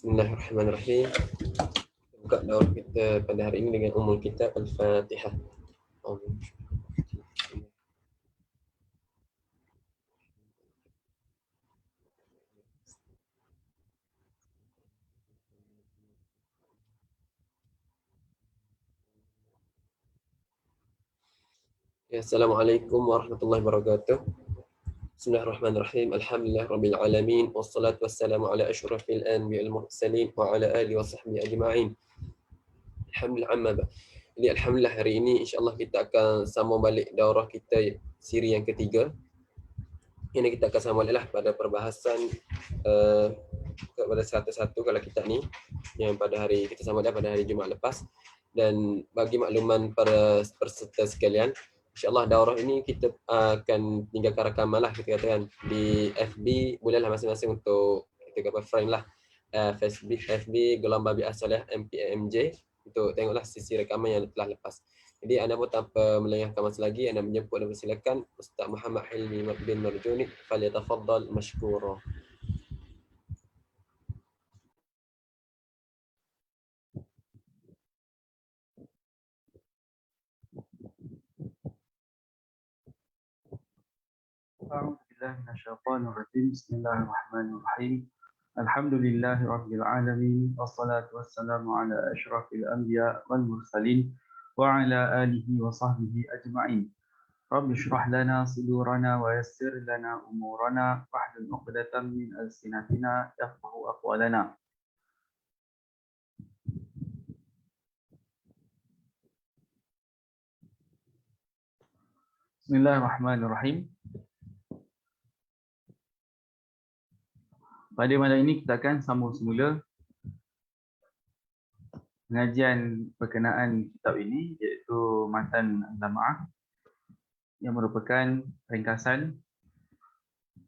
Bismillahirrahmanirrahim. Buka daurah kita pada hari ini dengan umul kitab Al-Fatihah. Assalamualaikum warahmatullahi wabarakatuh. Bismillahirrahmanirrahim. Alhamdulillah rabbil alamin wassalatu wassalamu ala asyrafil anbiya'il mursalin wa ala alihi wa sahbihi ajma'in. Alhamdulillah amma ba. Jadi alhamdulillah hari ini insya-Allah kita akan sambung balik daurah kita siri yang ketiga. Ini kita akan sambung baliklah pada perbahasan pada satu-satu kalau kita ni yang pada hari kita sambung pada hari Jumaat lepas. Dan bagi makluman para peserta sekalian, InsyaAllah daurah ini kita akan tinggalkan rakaman lah, kita katakan di FB, bolehlah masing-masing untuk kita kata friend lah, FB Gelombang Bi'ah Soleh MPMJ, untuk tengoklah sisi rakaman yang telah lepas. Jadi anda pun tanpa melengahkan masa lagi, anda menjemput dan persilakan Ustaz Muhammad Hilmi bin Marjuni, falyatafaddal mashkura. أعوذ بالله من الشيطان الرجيم بسم الله الرحمن الرحيم الحمد لله رب العالمين والصلاة والسلام على أشرف الأنبياء والمرسلين وعلى آله وصحبه أجمعين رب اشرح لنا صدورنا ويسر لنا أمورنا واحلل عقدة من ألسنتنا يفقهوا أقوالنا. بسم الله الرحمن الرحيم. Pada malam ini kita akan sambung semula pengajian berkenaan kitab ini, iaitu Matan Al-Lam'ah, yang merupakan ringkasan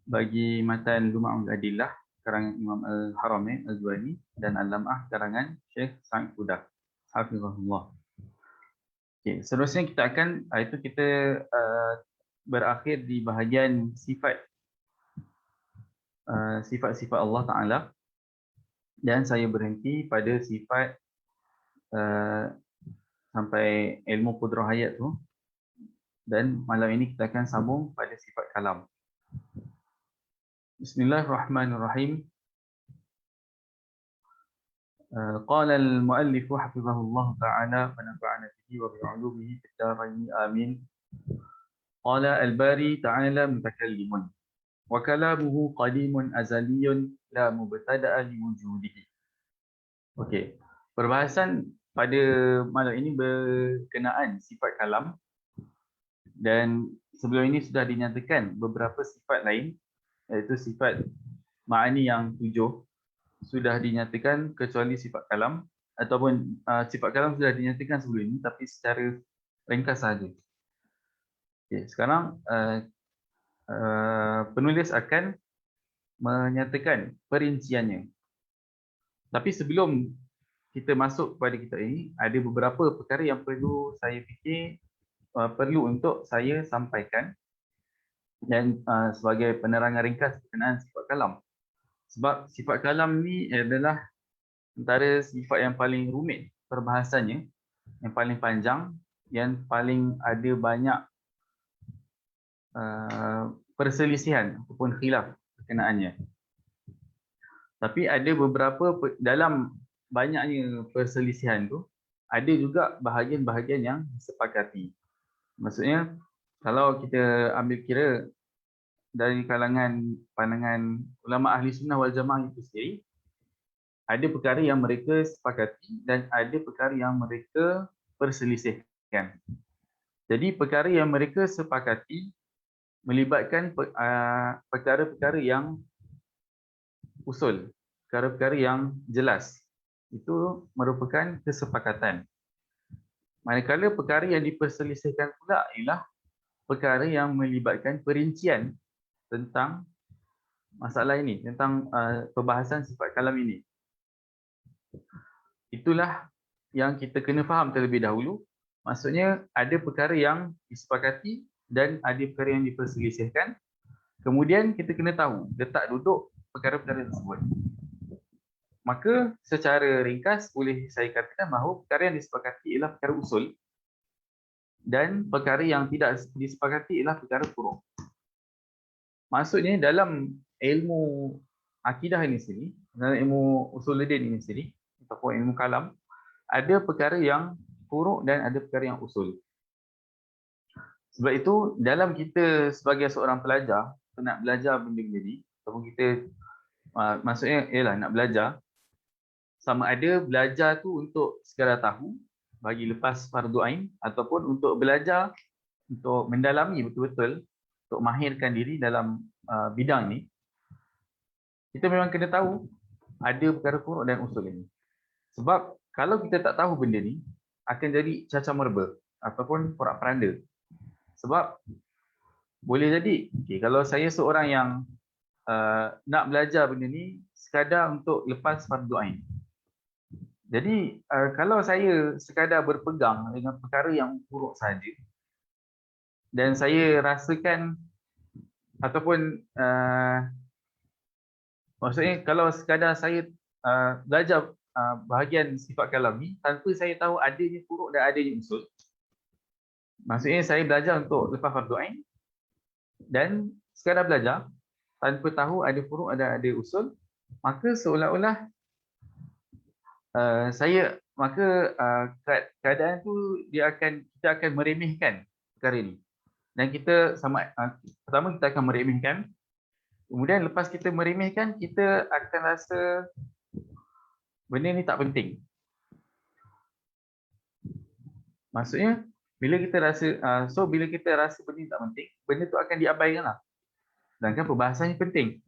bagi Matan Lum'atul Adillah karangan Imam Al-Haramain Al-Zuhani dan Al-Lam'ah karangan Syekh Sa'id Qudah hafizahullah. Okey, seterusnya kita akan berakhir di bahagian sifat-sifat Allah Ta'ala, dan saya berhenti pada sifat sampai ilmu qudrah hayat tu, dan malam ini kita akan sambung pada sifat kalam. Bismillahirrahmanirrahim. Qala al-muallif hafizahullah ta'ala wa nafa'ana bihi wa bi'ulumihi fid dharain amin. Qala al-bari ta'ala mutakallimun wa kalamuhu qadimun azaliyun la mubtada'a li wujudihi. Okey, perbahasan pada malam ini berkenaan sifat kalam, dan sebelum ini sudah dinyatakan beberapa sifat lain, iaitu sifat ma'ani yang 7 sudah dinyatakan, kecuali sifat kalam, ataupun sifat kalam sudah dinyatakan sebelum ini tapi secara ringkas sahaja. Okey, sekarang penulis akan menyatakan perinciannya. Tapi sebelum kita masuk kepada kitab ini, ada beberapa perkara yang perlu saya fikir perlu untuk saya sampaikan, dan sebagai penerangan ringkas berkenaan sifat kalam. Sebab sifat kalam ni adalah antara sifat yang paling rumit perbahasannya, yang paling panjang, yang paling ada banyak perselisihan ataupun khilaf berkenaannya. Tapi ada beberapa, dalam banyaknya perselisihan tu, ada juga bahagian-bahagian yang disepakati. Maksudnya, kalau kita ambil kira dari kalangan pandangan ulama ahli sunnah wal jamaah itu sendiri, ada perkara yang mereka sepakati dan ada perkara yang mereka perselisihkan. Jadi perkara yang mereka sepakati melibatkan perkara-perkara yang usul, perkara-perkara yang jelas. Itu merupakan kesepakatan. Manakala perkara yang diperselisihkan pula ialah perkara yang melibatkan perincian tentang masalah ini, tentang perbahasan sifat kalam ini. Itulah yang kita kena faham terlebih dahulu. Maksudnya ada perkara yang disepakati dan ada perkara yang diperselisihkan. Kemudian kita kena tahu letak duduk perkara-perkara tersebut. Maka secara ringkas boleh saya katakan bahawa perkara yang disepakati ialah perkara usul dan perkara yang tidak disepakati ialah perkara furu'. Maksudnya dalam ilmu akidah ini sendiri, dalam ilmu usuluddin ini sendiri ataupun ilmu kalam, ada perkara yang furu' dan ada perkara yang usul. Sebab itu dalam kita sebagai seorang pelajar nak belajar benda-benda ni, ataupun kita maksudnya ialah nak belajar, sama ada belajar tu untuk sekadar tahu bagi lepas fardu ain ataupun untuk belajar untuk mendalami betul-betul untuk mahirkan diri dalam bidang ni, kita memang kena tahu ada perkara furu' dan usul ini. Sebab kalau kita tak tahu benda ni, akan jadi cacar merba ataupun porak-peranda. Sebab boleh jadi, kalau saya seorang yang nak belajar benda ni sekadar untuk lepas fardu ain. Jadi kalau saya sekadar berpegang dengan perkara yang furu' saja dan saya rasakan ataupun maksudnya kalau sekadar saya belajar bahagian sifat kalam ni tanpa saya tahu adanya furu' dan adanya usul, maksudnya saya belajar untuk lepas fardu ain dan sekadar belajar tanpa tahu ada furu' dan ada usul, maka seolah-olah keadaan tu kita akan meremehkan perkara ni. Dan kita pertama kita akan meremehkan, kemudian lepas kita meremehkan, kita akan rasa benda ni tak penting. Maksudnya bila kita rasa benda ni tak penting, benda tu akan diabaikan lah. Sedangkan perbahasannya penting.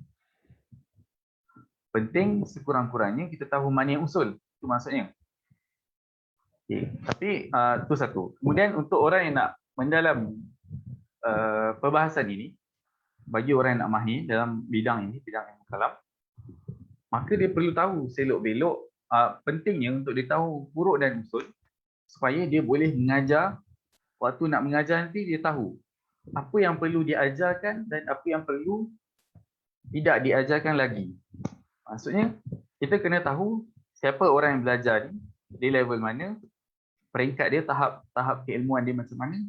Penting sekurang-kurangnya kita tahu mana yang usul. Itu maksudnya. Tapi itu satu. Kemudian untuk orang yang nak mendalam perbahasan ini, bagi orang yang nak mahir dalam bidang ini, bidang ilmu kalam, maka dia perlu tahu selok-belok pentingnya untuk dia tahu furu' dan usul supaya dia boleh mengajar. Waktu nak mengajar nanti dia tahu apa yang perlu diajarkan dan apa yang perlu tidak diajarkan lagi. Maksudnya kita kena tahu siapa orang yang belajar ni, di level mana, peringkat dia, tahap keilmuan dia macam mana.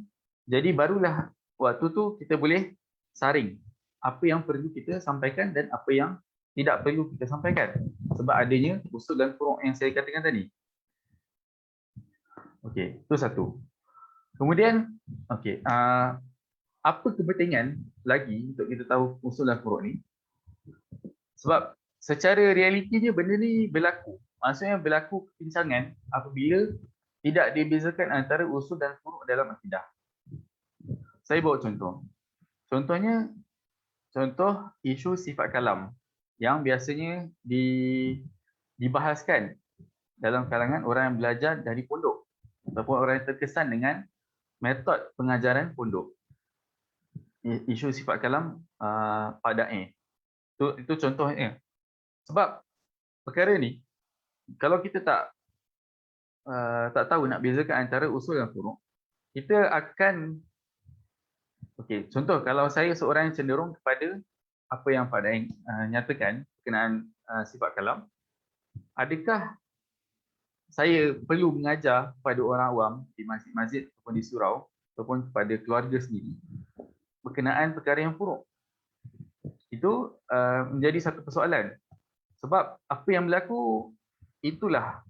Jadi barulah waktu tu kita boleh saring apa yang perlu kita sampaikan dan apa yang tidak perlu kita sampaikan. Sebab adanya usul dan furu' yang saya katakan tadi. Okey, itu satu. Kemudian, apa kepentingan lagi untuk kita tahu usul dan furu' ni? Sebab secara realitinya benda ni berlaku. Maksudnya berlaku kepincangan apabila tidak dibezakan antara usul dan furu' dalam akidah. Saya bawa contoh. Contoh isu sifat kalam yang biasanya dibahaskan dalam kalangan orang yang belajar dari pondok ataupun orang yang terkesan dengan metod pengajaran pondok. Isu sifat kalam Pak-Da'i. Itu contohnya. Sebab perkara ni, kalau kita tak tahu nak bezakan antara usul dan furu', kita akan contoh kalau saya seorang yang cenderung kepada apa yang Pak-Da'i nyatakan berkenaan sifat kalam, adakah saya perlu mengajar kepada orang awam di masjid-masjid ataupun di surau ataupun kepada keluarga sendiri berkenaan perkara yang furu'? Itu menjadi satu persoalan. Sebab apa yang berlaku, itulah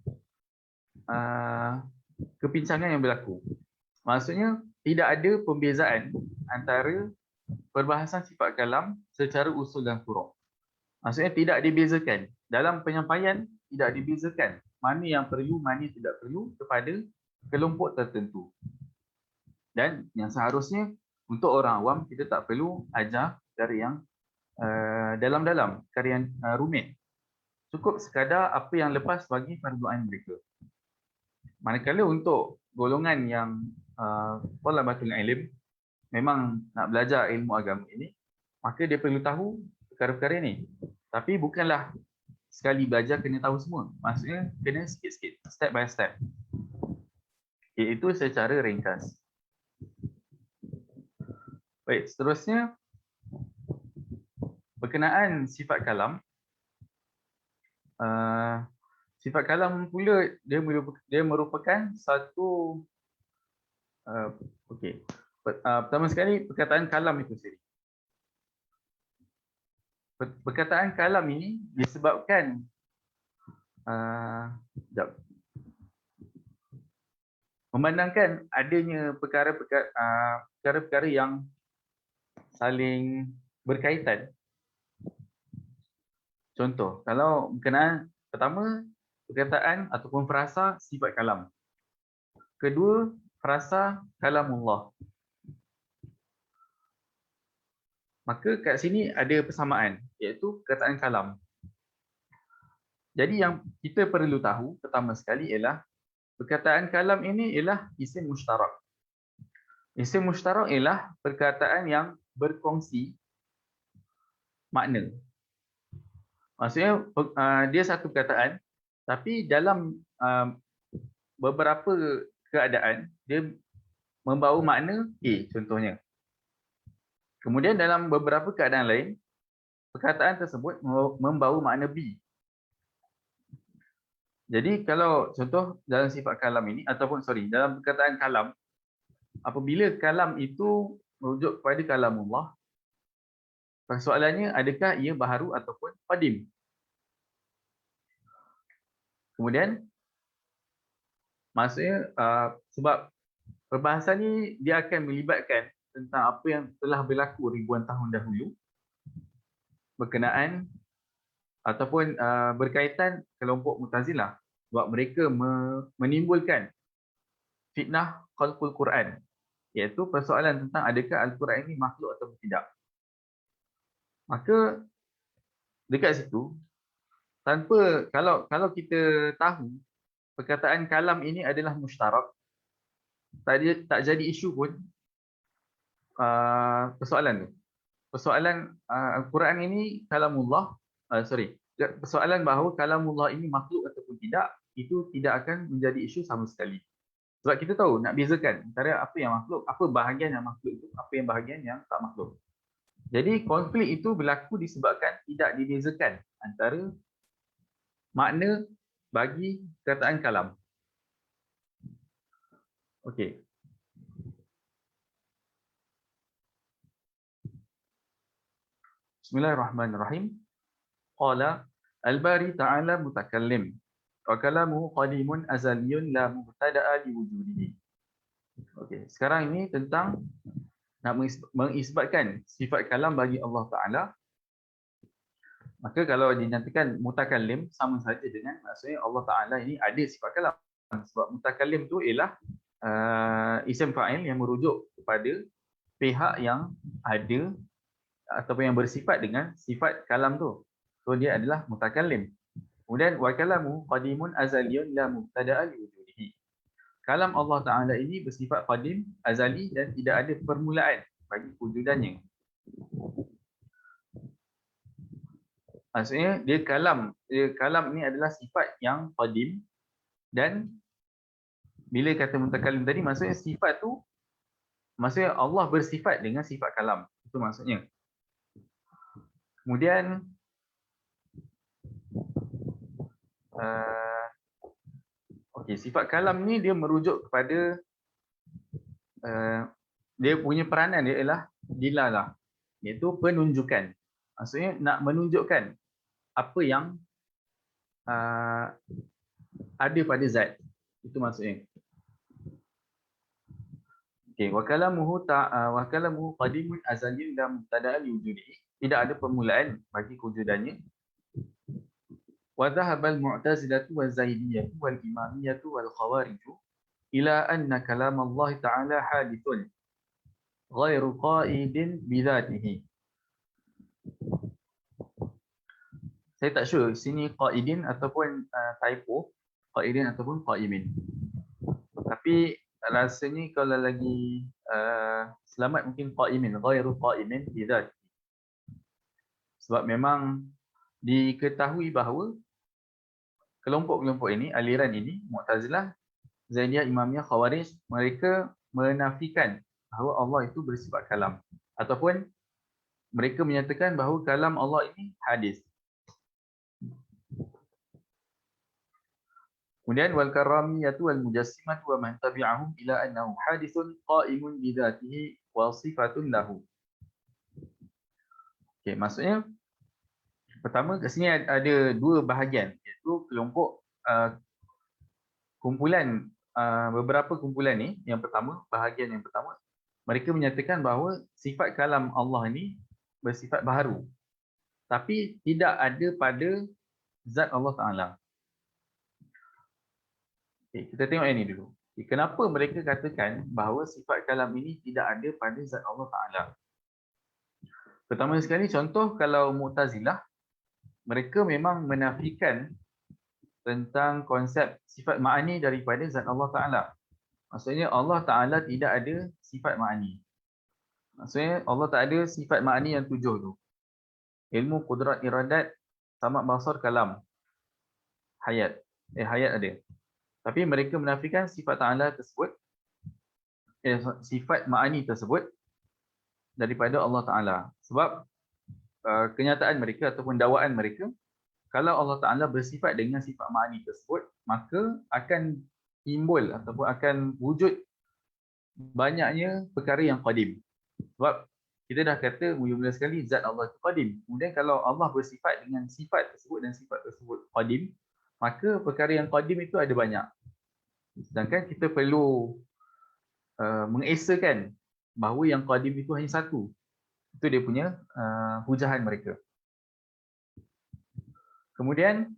kepincangan yang berlaku. Maksudnya tidak ada pembezaan antara perbahasan sifat kalam secara usul dan furu'. Maksudnya tidak dibezakan. Dalam penyampaian tidak dibezakan mana yang perlu, mana yang tidak perlu kepada kelompok tertentu. Dan yang seharusnya untuk orang awam kita tak perlu ajar perkara yang dalam-dalam, perkara yang rumit. Cukup sekadar apa yang lepas bagi fardu ain mereka. Manakala untuk golongan yang thalabatul ilm, memang nak belajar ilmu agama ini, maka dia perlu tahu perkara-perkara ini. Tapi bukanlah sekali belajar kena tahu semua. Maksudnya kena sikit-sikit, step by step. Itu secara ringkas. Baik, seterusnya berkenaan sifat kalam. Sifat kalam pula dia merupakan satu okey. Pertama sekali perkataan kalam itu sendiri. Perkataan kalam ini disebabkan memandangkan adanya perkara-perkara yang saling berkaitan. Contoh, kalau berkenaan pertama perkataan ataupun frasa sifat kalam. Kedua, frasa kalamullah. Maka kat sini ada persamaan, iaitu perkataan kalam. Jadi yang kita perlu tahu pertama sekali ialah perkataan kalam ini ialah isim mushtarak. Isim mushtarak ialah perkataan yang berkongsi makna. Maksudnya dia satu perkataan tapi dalam beberapa keadaan dia membawa makna A contohnya. Kemudian dalam beberapa keadaan lain perkataan tersebut membawa makna B. Jadi kalau contoh dalam sifat kalam ini ataupun dalam perkataan kalam, apabila kalam itu merujuk kepada kalamullah, persoalannya adakah ia baharu ataupun qadim. Kemudian maksudnya sebab perbahasan ni dia akan melibatkan tentang apa yang telah berlaku ribuan tahun dahulu berkenaan ataupun berkaitan kelompok Mu'tazilah, sebab mereka menimbulkan fitnah khalqul Quran, iaitu persoalan tentang adakah Al-Quran ini makhluk atau tidak. Maka dekat situ kalau kita tahu perkataan kalam ini adalah mushtarak, tak jadi isu pun persoalan tu. Persoalan Al-Quran ini kalamullah, persoalan bahawa kalamullah ini makhluk ataupun tidak, itu tidak akan menjadi isu sama sekali. Sebab kita tahu nak bezakan antara apa yang makhluk, apa bahagian yang makhluk itu, apa yang bahagian yang tak makhluk. Jadi konflik itu berlaku disebabkan tidak dibezakan antara makna bagi perkataan kalam. Okey. Bismillahirrahmanirrahim. Qala al-bari ta'ala mutakallim wa kalamuhu qadimun azaliyun la mubtada'a li wujudihi. Okey, sekarang ini tentang nak mengisbatkan sifat kalam bagi Allah Taala. Maka kalau dinyatakan mutakallim sama saja dengan maksudnya Allah Taala ini ada sifat kalam. Sebab mutakallim tu ialah isim fa'il yang merujuk kepada pihak yang ada ataupun yang bersifat dengan sifat kalam tu. So dia adalah mutakallim. Kemudian wa kalamu qadimun azaliyun la mubtada'a li wujudihi. Kalam Allah Taala ini bersifat qadim, azali dan tidak ada permulaan bagi wujudannya. Maksudnya dia kalam ni adalah sifat yang qadim, dan bila kata mutakallim tadi maksudnya sifat tu, maksudnya Allah bersifat dengan sifat kalam. Itu maksudnya. Kemudian sifat kalam ni dia merujuk kepada dia punya peranan dia ialah dilalah, iaitu penunjukan. Maksudnya nak menunjukkan apa yang ada pada zat. Itu maksudnya. Okey, wa kalamuhu qadimun azaliyun la mubtada'a li wujudihi. Tidak ada permulaan bagi kewujudannya. Wa dhahaba al-mu'tazilatu waz-zaidiyatu wal-imamiyatu wal-khawariju ila anna kalam Allah Ta'ala hadithun ghairu qa'idin bidhatihi. Saya tak sure sini qa'idin ataupun typo, qa'idin ataupun qa'imin. Tapi rasanya kalau lagi selamat mungkin qa'imin, ghairu qa'imin bidhatihi. Sebab memang diketahui bahawa kelompok-kelompok ini, aliran ini, Mu'tazilah, Zaidiyah, Imamiyah, Khawarij, mereka menafikan bahawa Allah itu bersifat kalam. Ataupun mereka menyatakan bahawa kalam Allah ini hadis. Kemudian wal karamiyatu wal mujassimatu wa man tabi'ahum ila annahu hadithun qa'imun bi dzatihi wa sifatun lahu. Okey, maksudnya pertama kat sini ada dua bahagian, iaitu kelompok kumpulan beberapa kumpulan ni. Yang pertama, bahagian yang pertama, mereka menyatakan bahawa sifat kalam Allah ni bersifat baharu, tapi tidak ada pada zat Allah Ta'ala. Okay, kita tengok yang ni dulu. Okay, kenapa mereka katakan bahawa sifat kalam ini tidak ada pada zat Allah Ta'ala? Pertama sekali, contoh kalau Mu'tazilah, mereka memang menafikan tentang konsep sifat ma'ani daripada zat Allah Ta'ala. Maksudnya Allah Ta'ala tidak ada sifat ma'ani. Maksudnya Allah tak ada sifat ma'ani yang 7 tu. Ilmu, qudrat, iradat, samak, basar, kalam, hayat. Hayat ada. Tapi mereka menafikan sifat Ta'ala tersebut, sifat ma'ani tersebut daripada Allah Ta'ala. Sebab kenyataan mereka ataupun dakwaan mereka, kalau Allah Ta'ala bersifat dengan sifat ma'ani tersebut, maka akan timbul ataupun akan wujud banyaknya perkara yang qadim. Sebab kita dah kata mula-mula sekali zat Allah itu qadim. Kemudian kalau Allah bersifat dengan sifat tersebut dan sifat tersebut qadim, maka perkara yang qadim itu ada banyak. Sedangkan kita perlu mengesakan bahawa yang qadim itu hanya satu. Itu dia punya hujahan mereka. Kemudian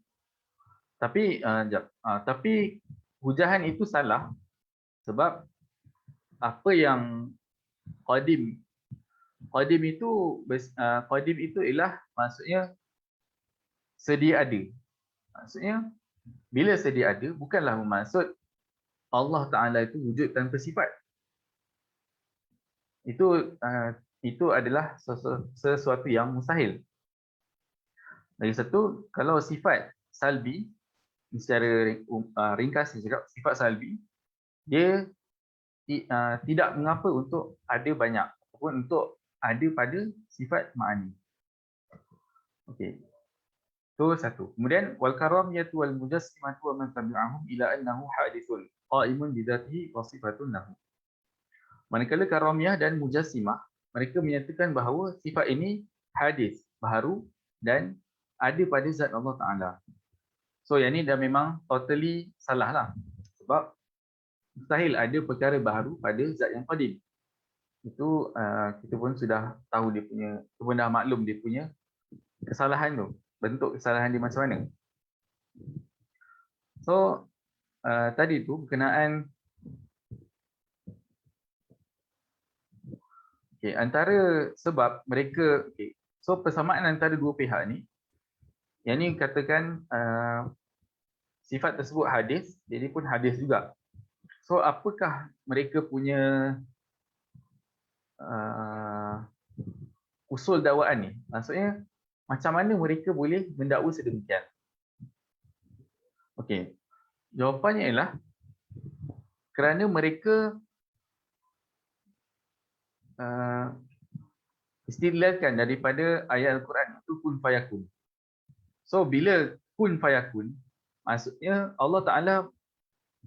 tapi hujahan itu salah, sebab apa yang qadim itu ialah maksudnya sedia ada. Maksudnya bila sedia ada bukanlah bermaksud Allah Ta'ala itu wujud tanpa sifat. Itu adalah sesuatu yang mustahil. Lagi satu, kalau sifat salbi, secara ringkas saya cakap, sifat salbi, dia tidak mengapa untuk ada banyak ataupun untuk ada pada sifat ma'ani. Okey. Itu satu. Kemudian wal karamiyatu wal mujassimatu wa man tabi'ahum ila annahu hadithun qa'imun bi dzatihi wa sifatun lahu. Manakala karamiyah dan mujassimah, mereka menyatakan bahawa sifat ini hadis, baharu dan ada pada zat Allah Ta'ala. So yang ni dah memang totally salah lah. Sebab mustahil ada perkara baharu pada zat yang qadim. Itu kita pun sudah tahu dia punya, kita pun dah maklum dia punya kesalahan tu. Bentuk kesalahan dia macam mana. So tadi tu berkenaan antara sebab mereka, so persamaan antara dua pihak ni, yang ni katakan sifat tersebut hadis, jadi pun hadis juga. So apakah mereka punya usul dakwaan ni? Maksudnya macam mana mereka boleh mendakwa sedemikian? Okey, jawapannya ialah kerana mereka istidlalkan daripada ayat Al-Quran itu kun fayakun. So bila kun fayakun, maksudnya Allah Ta'ala,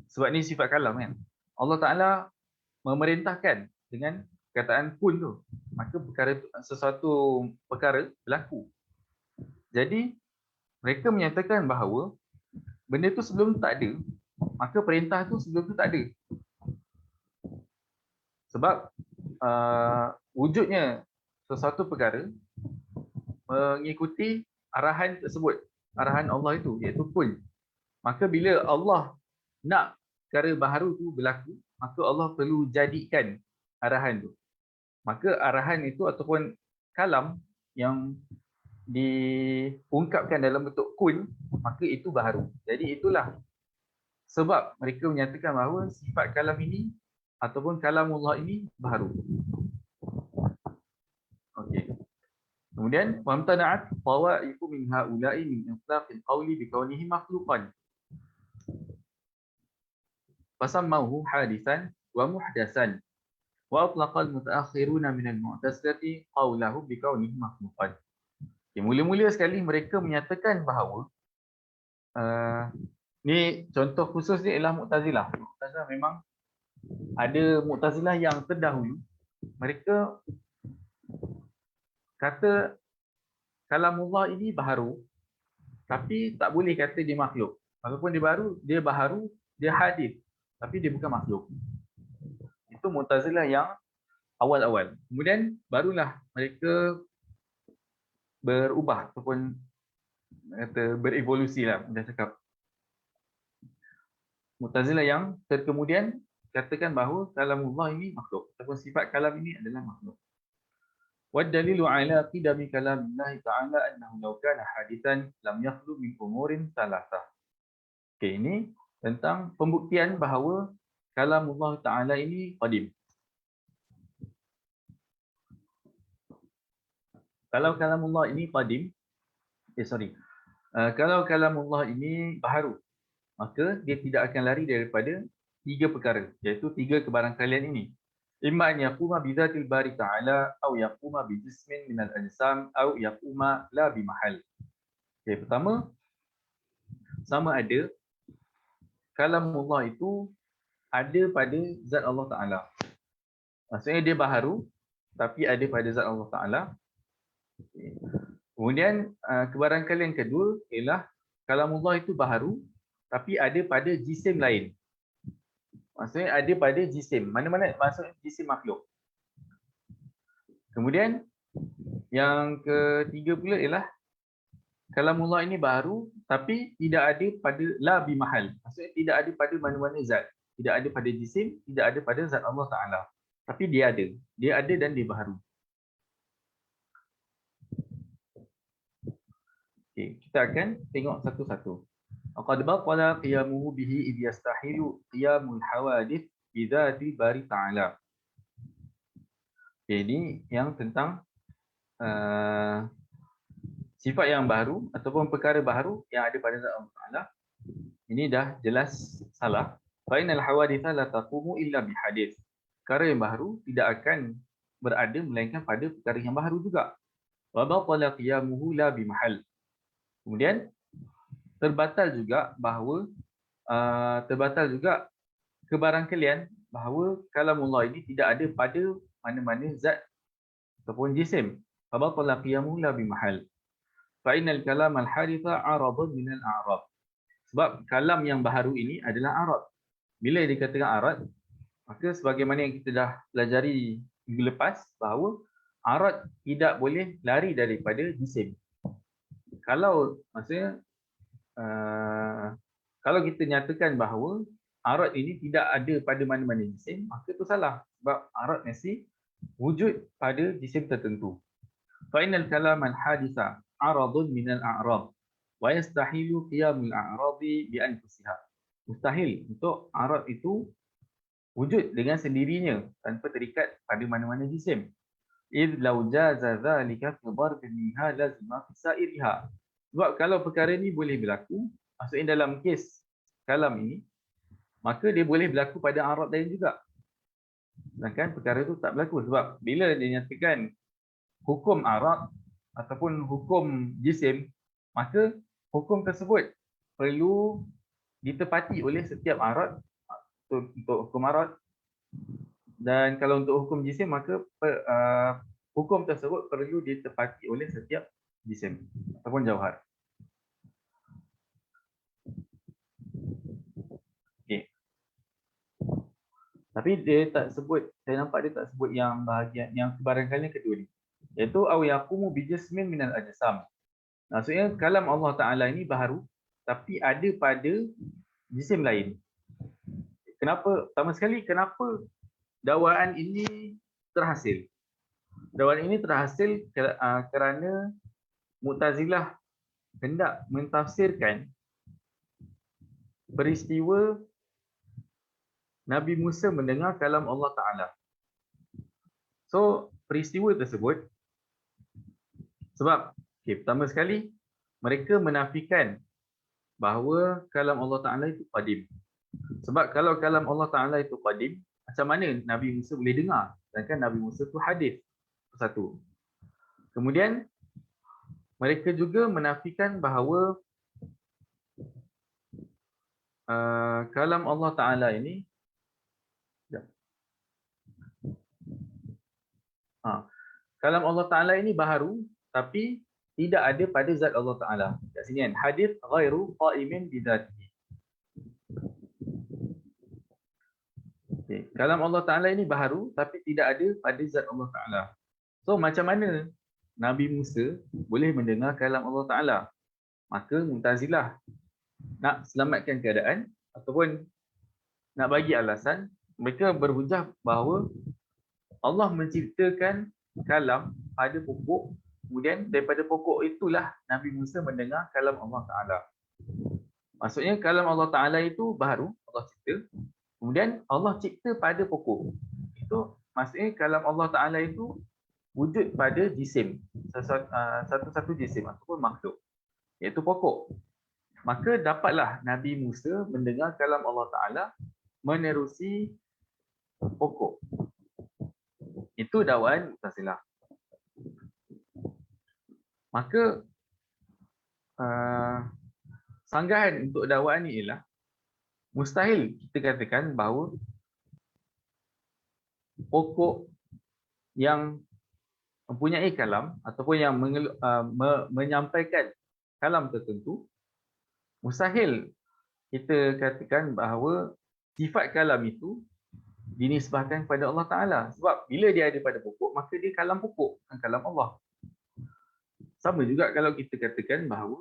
sebab ni sifat kalam kan, Allah Ta'ala memerintahkan dengan perkataan kun tu, maka sesuatu perkara berlaku. Jadi mereka menyatakan bahawa benda tu sebelum tu tak ada, maka perintah tu sebelum tu tak ada. Sebab wujudnya sesuatu perkara mengikuti arahan tersebut, arahan Allah itu, iaitu kun. Maka bila Allah nak perkara baharu tu berlaku, maka Allah perlu jadikan arahan tu. Maka arahan itu ataupun kalam yang diungkapkan dalam bentuk kun, maka itu baharu. Jadi itulah sebab mereka menyatakan bahawa sifat kalam ini ataupun kalamullah ini baharu. Okey. Kemudian wamtana'at tawaifu min haula'i min itlaqil qawli bi kaunihi makhluqan. Fasammahu hadithan wa muhdatsan. Wa atlaqal mutaakhiruna min al-mu'tazilati qawlahu bi kaunihi makhluqan. Okay, mula-mula sekali mereka menyatakan bahawa Ni contoh khusus ni ialah Mu'tazilah. Mu'tazilah memang ada Mu'tazilah yang terdahulu. Mereka kata kalamullah ini baharu, tapi tak boleh kata dia makhluk. Walaupun dia baharu, dia hadis, tapi dia bukan makhluk. Itu Mu'tazilah yang awal-awal. Kemudian barulah mereka berubah ataupun kata berevolusi lah, dah cakap. Mu'tazilah yang terkemudian katakan bahawa kalamullah ini makhluk ataupun sifat kalam ini adalah makhluk. والدليل على قدم كلام الله تعالى أنه لو كان حادثا لم يخلو من أمور ثلاثة. Okay, ini tentang pembuktian bahawa kalamullah Ta'ala ini qadim. Kalau kalamullah ini qadim, kalau kalamullah ini baharu, maka dia tidak akan lari daripada tiga perkara, iaitu tiga kebarangkalian ini. Imma an yaquma bi dzatil bari ta'ala atau yaquma bi jismin min al-ajsam atau yaquma la bi mahal. Okay, pertama, sama ada kalamullah itu ada pada zat Allah Ta'ala. Maksudnya dia baharu tapi ada pada zat Allah Ta'ala. Okay. Kemudian kebarangkalian kedua ialah kalamullah itu baharu tapi ada pada jisim lain. Maksudnya ada pada jisim. Mana-mana maksud jisim makhluk. Kemudian yang ketiga pula ialah kalamullah ini baharu tapi tidak ada pada la bi mahal. Maksudnya tidak ada pada mana-mana zat. Tidak ada pada jisim, tidak ada pada zat Allah Ta'ala. Tapi dia ada. Dia ada dan dia baharu. Okay, kita akan tengok satu-satu. Qad baqala qiyamuhu bihi idh yastahilu qiyamul hawadith bi dzati bari ta'ala. Okay, ini yang tentang sifat yang baru ataupun perkara baru yang ada pada zat Allah Ta'ala. Ini dah jelas salah. Fa innal hawaditha la taqumu illa bi hadith. Perkara yang baru tidak akan berada melainkan pada perkara yang baru juga. Wa baqala qiyamuhu la bi mahal. Kemudian terbatal juga kebarangkalian bahawa kalamullah ini tidak ada pada mana-mana zat ataupun jisim. Fa baqala qiyamuhu la bi mahal. Fa innal kalam al-haditha 'aradun min al-a'rad. Sebab kalam yang baharu ini adalah arad. Bila dikatakan arad, maka sebagaimana yang kita dah pelajari minggu lepas bahawa arad tidak boleh lari daripada jisim. Kalau maksudnya kalau kita nyatakan bahawa arad ini tidak ada pada mana-mana jisim, maka itu salah. Sebab arad mesti wujud pada jisim tertentu. Fa innal kalam al-haditha 'aradun min al-a'rad wa yastahilu qiyamul a'radi bi anfusiha. Mustahil untuk arad itu wujud dengan sendirinya tanpa terikat pada mana-mana jisim. Idh law jaza dhalika fi darbin minha lazima fi sa'iriha. Sebab kalau perkara ini boleh berlaku, maksudnya dalam kes kalam ini, maka dia boleh berlaku pada arad lain juga. Sedangkan perkara itu tak berlaku sebab bila dinyatakan hukum arad ataupun hukum jisim, maka hukum tersebut perlu ditepati oleh setiap arad untuk hukum arad. Dan kalau untuk hukum jisim, maka hukum tersebut perlu ditepati oleh setiap jisim ataupun jauhar. Okay. Tapi dia tak sebut, saya nampak dia tak sebut yang bahagian yang kebarangkalian kedua ni, iaitu aw yaqumu bi jismin minal ajsam. Maksudnya kalam Allah Ta'ala ini baharu tapi ada pada jisim lain. Kenapa? Pertama sekali, kenapa dakwaan ini terhasil? Dakwaan ini terhasil kerana Mu'tazilah hendak mentafsirkan peristiwa Nabi Musa mendengar kalam Allah Ta'ala. So, peristiwa tersebut, sebab pertama sekali, mereka menafikan bahawa kalam Allah Ta'ala itu qadim. Sebab kalau kalam Allah Ta'ala itu qadim, macam mana Nabi Musa boleh dengar? Sedangkan Nabi Musa itu hadis. Satu. Kemudian, mereka juga menafikan bahawa kalam Allah Ta'ala ini, sekejap. Kalam Allah Ta'ala ini baharu, tapi tidak ada pada zat Allah Ta'ala. Kat sini kan, hadith ghairu qa'imin bidatihi. Okay. Kalam Allah Ta'ala ini baharu, tapi tidak ada pada zat Allah Ta'ala. So, macam mana Nabi Musa boleh mendengar kalam Allah Ta'ala? Maka Mu'tazilah nak selamatkan keadaan ataupun nak bagi alasan, mereka berhujah bahawa Allah menciptakan kalam pada pokok, kemudian daripada pokok itulah Nabi Musa mendengar kalam Allah Ta'ala. Maksudnya kalam Allah Ta'ala itu baharu, Allah cipta, kemudian Allah cipta pada pokok. Itu maksudnya kalam Allah Ta'ala itu wujud pada jisim, satu-satu jisim ataupun makhluk, iaitu pokok. Maka dapatlah Nabi Musa mendengar kalam Allah Ta'ala menerusi pokok. Itu dakwaan Mu'tazilah. Maka sanggahan untuk dakwaan ini ialah mustahil kita katakan bahawa pokok yang mempunyai kalam ataupun yang menyampaikan kalam tertentu, mustahil kita katakan bahawa sifat kalam itu dinisbahkan kepada Allah Ta'ala. Sebab bila dia ada pada pokok, maka dia kalam pokok, bukan kalam Allah. Sama juga kalau kita katakan bahawa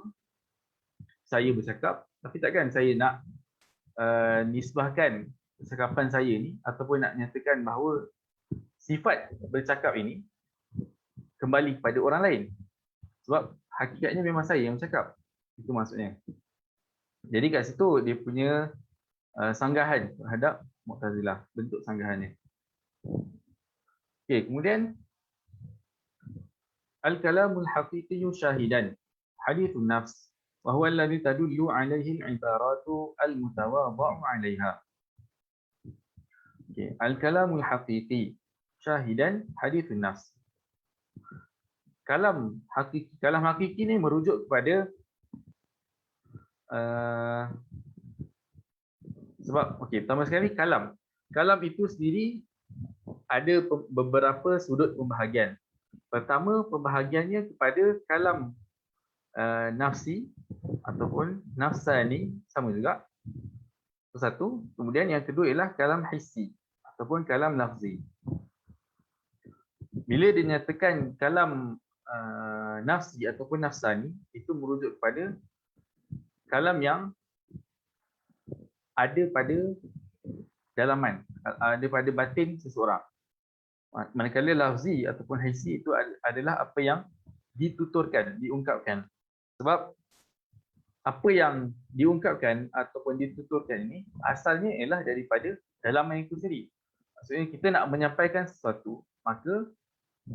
saya bercakap, tapi takkan saya nak nisbahkan percakapan saya ni ataupun nak nyatakan bahawa sifat bercakap ini kembali kepada orang lain. Sebab hakikatnya memang saya yang bercakap. Itu maksudnya. Jadi kat situ dia punya sanggahan terhadap Mu'tazilah, bentuk sanggahannya. Okey, kemudian al-kalamul haqiqiyyu syahidan hadithun nafs wa huwa alladhi tadullu alayhi al-ibaratu al-mutawadha'u 'alayha. Okey, al-kalamul haqiqi syahidan hadithun nafs. Kalam hakiki ni merujuk kepada sebab okey, pertama sekali kalam itu sendiri ada beberapa sudut pembahagian. Pertama, pembahagiannya kepada kalam nafsi ataupun nafsani, sama juga, satu. Kemudian yang kedua ialah kalam hissi ataupun kalam lafzi. Bila dinyatakan kalam nafsi ataupun nafsani, itu merujuk kepada kalam yang ada pada dalaman, ada pada batin seseorang. Manakala lafzi ataupun hissi itu adalah apa yang dituturkan, diungkapkan. Sebab apa yang diungkapkan ataupun dituturkan ini asalnya ialah daripada dalaman itu sendiri. Maksudnya kita nak menyampaikan sesuatu, maka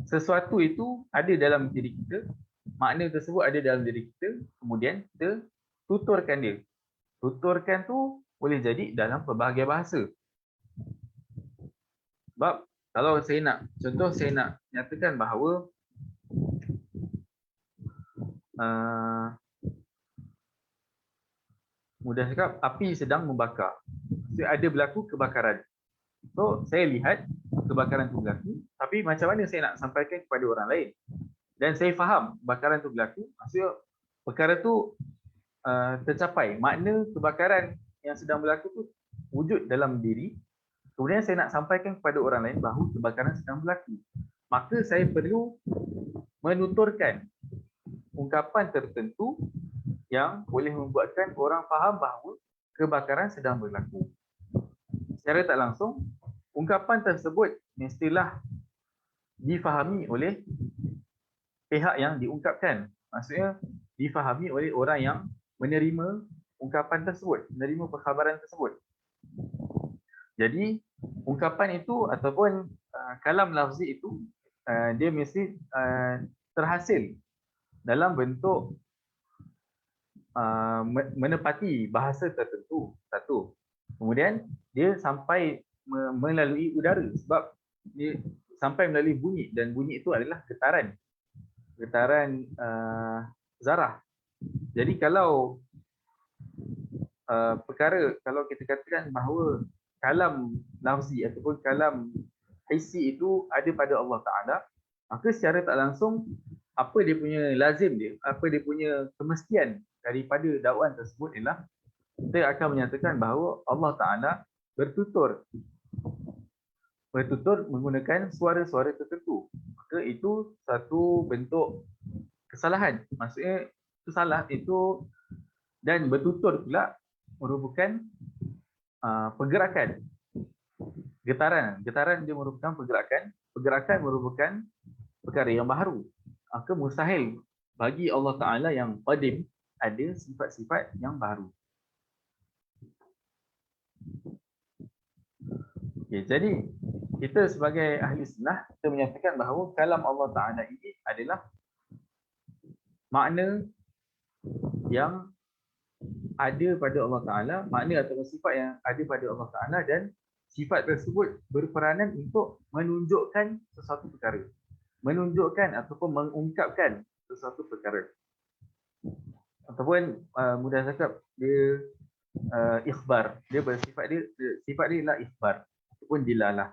sesuatu itu ada dalam diri kita, makna tersebut ada dalam diri kita, kemudian kita tuturkan dia. Tuturkan tu boleh jadi dalam pelbagai bahasa. Sebab kalau saya nak, contoh saya nak nyatakan bahawa mudah cakap, api sedang membakar. Maksudnya ada berlaku kebakaran. So saya lihat kebakaran itu berlaku, tapi macam mana saya nak sampaikan kepada orang lain? Dan saya faham kebakaran itu berlaku, maksudnya perkara itu tercapai. Makna kebakaran yang sedang berlaku itu wujud dalam diri. Kemudian saya nak sampaikan kepada orang lain bahawa kebakaran sedang berlaku. Maka saya perlu menuturkan ungkapan tertentu yang boleh membuatkan orang faham bahawa kebakaran sedang berlaku. Secara tak langsung, ungkapan tersebut mestilah difahami oleh pihak yang diungkapkan. Maksudnya difahami oleh orang yang menerima ungkapan tersebut, menerima perkhabaran tersebut. Jadi ungkapan itu ataupun kalam lafzi itu dia mesti terhasil dalam bentuk menepati bahasa tertentu, satu. Kemudian dia sampai melalui udara, sebab dia sampai melalui bunyi, dan bunyi itu adalah getaran zarah. Jadi kalau perkara kalau kita katakan bahawa kalam lafzi ataupun kalam hissi itu ada pada Allah Ta'ala, maka secara tak langsung apa dia punya lazim dia, apa dia punya kemestian daripada dakwaan tersebut ialah kita akan menyatakan bahawa Allah Ta'ala bertutur menggunakan suara-suara tertentu. Maka itu satu bentuk kesalahan. Maksudnya itu salah itu, dan bertutur pula merupakan pergerakan. Getaran dia merupakan pergerakan merupakan perkara yang baru. Maka mustahil bagi Allah Ta'ala yang qadim ada sifat-sifat yang baru. Okay, jadi kita sebagai ahli sunnah kita menyatakan bahawa kalam Allah Ta'ala ini adalah makna yang ada pada Allah Ta'ala, makna atau sifat yang ada pada Allah Ta'ala, dan sifat tersebut berperanan untuk menunjukkan sesuatu perkara, menunjukkan ataupun mengungkapkan sesuatu perkara, ataupun mudah cakap dia ikhbar, dia bersifat sifat dia ialah ikhbar ataupun dilalah,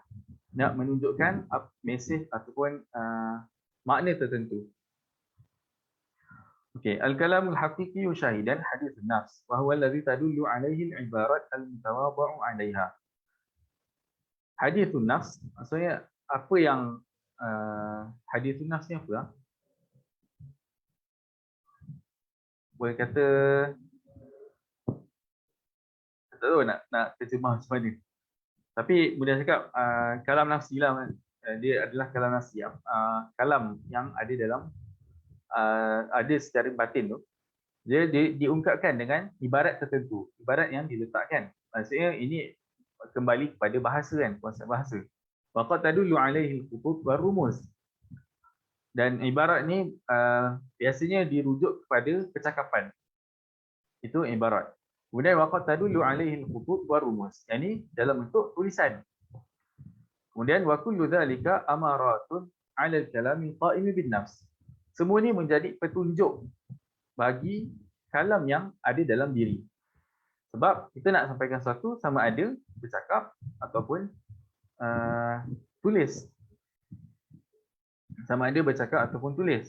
nak menunjukkan mesej ataupun makna tertentu. Okey, al-kalamul haqiqi syahidan hadis nafs wa huwa alladhi tadullu alaihi al-ibarat al-mutawadhi'u 'alaiha. Hadithun nafs maksudnya apa yang hadithun nafs ni apa? Boleh kata tak tahu nak terjemah macam mana. Tapi mudah cakap kalam nafsi lah, dia adalah kalam nafsi, kalam yang ada dalam ada secara batin tu, dia diungkapkan dengan ibarat tertentu, ibarat yang diletakkan. Maksudnya ini kembali kepada bahasa kan, konsep bahasa. Waqad tadullu alaihi al-khutut wa rumus. Dan ibarat ni biasanya dirujuk kepada percakapan. Itu ibarat. Kemudian waqad tadullu alaihi al-khutut wa rumus. Yang ini dalam bentuk tulisan. Kemudian wa kullu dhalika amaratun 'ala al-kalami qa'imi bin nafs. Semua ini menjadi petunjuk bagi kalam yang ada dalam diri. Sebab kita nak sampaikan sesuatu sama ada bercakap ataupun tulis. Sama ada bercakap ataupun tulis.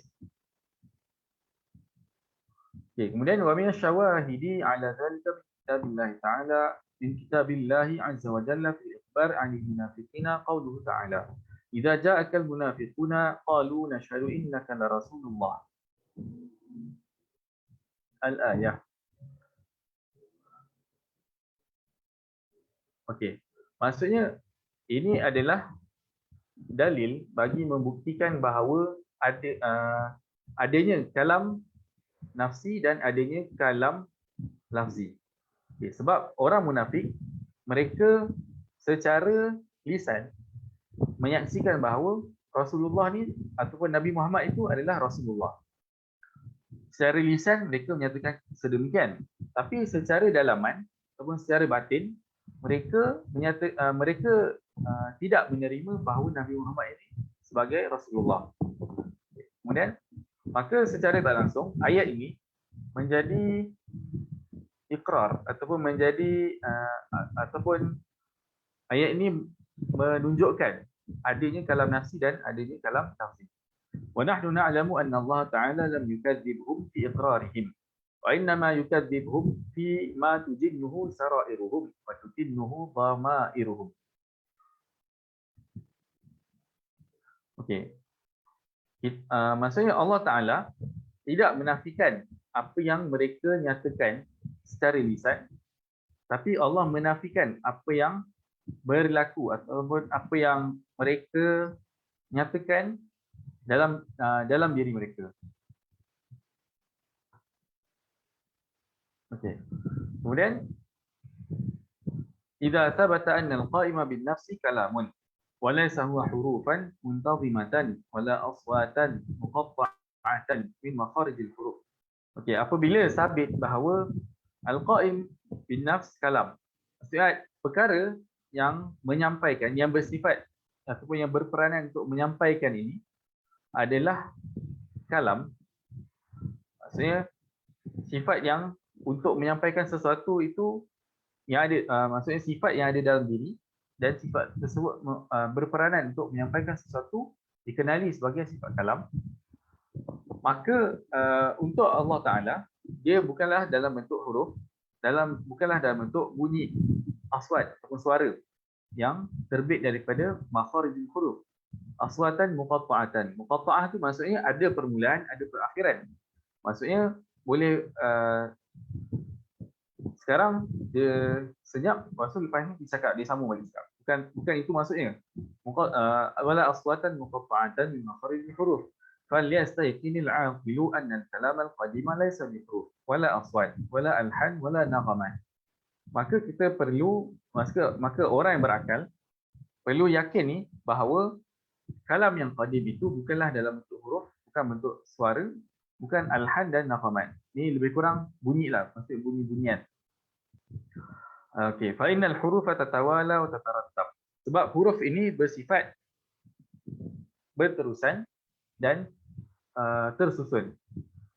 Okay, kemudian wa min asyawahidi ala dhalika kitabillah ta'ala min kitabillah azza wa jalla fi ikhbar 'anil munafiqina qawluhu ta'ala idza ja'akal munafiquna qalu nashhadu innaka la rasulullah. Al-ayah. Okey. Maksudnya ini adalah dalil bagi membuktikan bahawa adanya kalam nafsi dan adanya kalam lafzi. Okay, sebab orang munafik mereka secara lisan menyaksikan bahawa Rasulullah ni ataupun Nabi Muhammad itu adalah Rasulullah. Secara lisan mereka menyatakan sedemikian, tapi secara dalaman ataupun secara batin mereka tidak menerima bahawa Nabi Muhammad ini sebagai Rasulullah. Kemudian maka secara tak langsung ayat ini menjadi ikrar ataupun menjadi ataupun ayat ini menunjukkan adanya kalam nafsi dan adanya kalam lafzi. Wa nahnu na'lamu anna Allah Ta'ala lam yukadzibhum fi iqrarihim wa innama yukadzibhum fi ma tujinnuhu sarairuhum wa tutinnuhu dhamairuhum. Okey. Maksudnya Allah Ta'ala tidak menafikan apa yang mereka nyatakan secara lisan, tapi Allah menafikan apa yang berlaku ataupun apa yang mereka nyatakan dalam diri mereka. Okey. Kemudian idza thabata anna al-qa'ima bin nafsi kalamun wa laysa huwa hurufan muntazimatan wala aswatan muqatta'atan min makharij al-huruf. Okey, apabila sabit bahawa al-qa'im bin nafs kalam, maksudnya perkara yang menyampaikan, yang bersifat ataupun yang berperanan untuk menyampaikan ini adalah kalam, maksudnya sifat yang untuk menyampaikan sesuatu itu yang ada, maksudnya sifat yang ada dalam diri, dan sifat tersebut berperanan untuk menyampaikan sesuatu dikenali sebagai sifat kalam, maka untuk Allah Ta'ala, dia bukanlah dalam bentuk huruf, bukanlah dalam bentuk bunyi aswat ataupun suara yang terbit daripada makharijul huruf. Aswatan muqatta'atan. Muqatta'ah tu maksudnya ada permulaan, ada perakhiran. Maksudnya boleh sekarang dia senyap, lepas tu lepas ni dia cakap, dia sambung balik cakap. Bukan itu maksudnya. Wala aswatan muqatta'atan min makharijul huruf. فَلْيَسْتَيْقِنِ الْعَاقِلُ أَنَّ الْكَلَامَ الْقَدِيمَ لَيْسَ بِحُرُوفٍ وَلَا أَصْوَاتٍ وَلَا أَلْحَانٍ وَلَا نَغَمَاتٍ. Maka kita perlu, maka orang yang berakal perlu yakin ni bahawa kalam yang qadim itu bukanlah dalam bentuk huruf, bukan bentuk suara, bukan alhan dan naghamat. Ni lebih kurang bunyi lah, maksud bunyi-bunyian. Okey, fa innal hurufa tatawala wa tatarattab. Sebab huruf ini bersifat berterusan dan tersusun.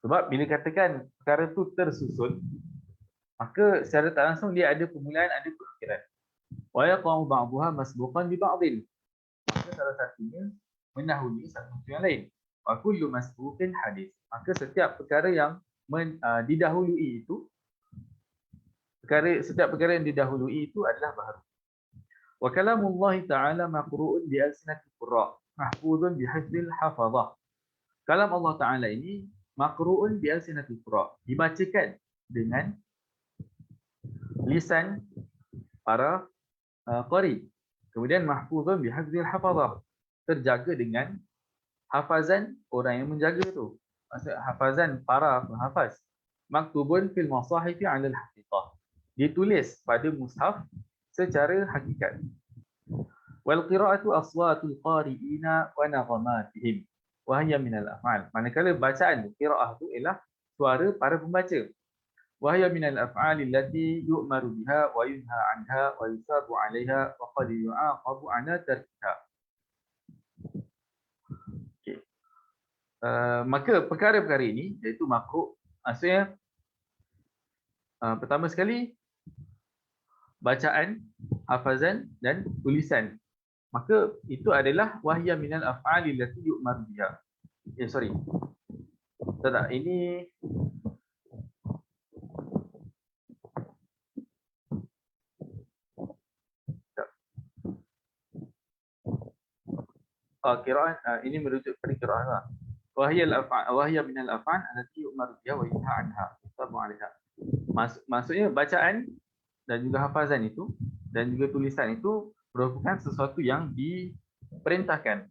Sebab bila katakan perkara tu tersusun, maka secara tak langsung dia ada permulaan, ada perakhiran. Wa yaqa'u ba'daha masbuqan bi ba'din. Maka salah satunya mendahului satu yang lain. Wa kullu masbuqin hadis. Maka setiap perkara yang didahului itu, setiap perkara yang didahului itu adalah baharu. Wa kalamullah ta'ala maqru'un bi alsinatil qurra, mahfuzun bi hifdzil hafazah. Kalam Allah Ta'ala ini maqru'un bi alsinatil qurra, dibacakan dengan lisan para qari. Kemudian mahfuzun bi hifdzil hafazah, terjaga dengan hafazan orang yang menjaga tu. Maksud hafazan para penghafaz. Maktubun fil masahifi 'ala al-haqiqah, ditulis pada mushaf secara hakikat. Wal qira'atu aswatul qari'ina wa naghamatihim wa hiya min al-af'al. Manakala bacaan qira'ah tu ialah suara para pembaca. Wa hiya min al-af'al allati yu'maru biha wa yunha 'anha wa yusabu 'alayha wa qad yu'aqabu 'ala tarkiha. Okey. Maka perkara-perkara ini iaitu makruh, maksudnya pertama sekali bacaan, hafazan dan tulisan. Maka itu adalah wahya minal af'ali allati yu'maru biha. Sorry. Tak, ini qira'ah, ini merujuk pada qira'ah lah. Wahya minal af'al allati yu'maru biha wa yunha 'anha yusabu 'alayha. Maksudnya bacaan dan juga hafazan itu dan juga tulisan itu merupakan sesuatu yang diperintahkan.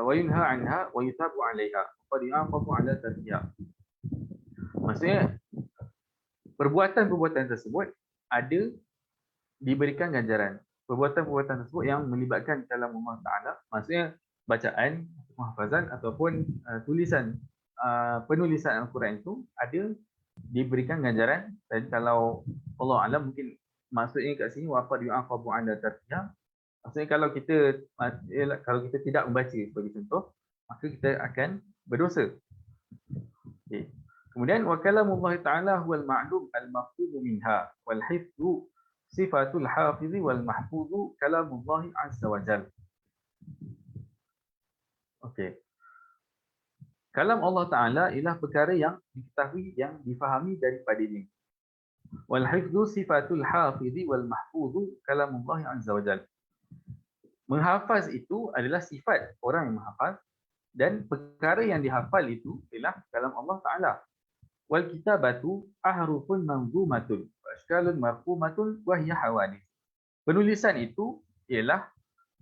Wa yunha 'anha wa yusabu 'alayha qad yu'aqabu 'ala tarkiha. Maksudnya perbuatan-perbuatan tersebut ada diberikan ganjaran. Perbuatan-perbuatan tersebut yang melibatkan kalam Allah Ta'ala, maksudnya bacaan, hafazan ataupun tulisan, penulisan Al-Quran itu ada diberikan ganjaran. Dan kalau Allah Alam mungkin maksudnya kat sini waqad yu'aqabu 'ala tarkiha, maksudnya kalau kita tidak membaca sebagai contoh, maka kita akan berdosa. Okay. Kemudian wa kalamullah ta'ala huwal ma'lum al-maqsud minha wal hifdzu sifatul hafizi wal mahfuzu kalamullah azza wa jalla. Okey. Kalam Allah Ta'ala ialah perkara yang diketahui, yang difahami daripadanya. Wal hifdzu sifatul hafizi wal mahfuzu kalamullah azza wa jalla. Menghafaz itu adalah sifat orang yang menghafaz, dan perkara yang dihafal itu ialah kalam Allah Ta'ala. Wal kitabatu ahrufun manzumatun wa ashkalun marfumatun wa hiya hawadith. Penulisan itu ialah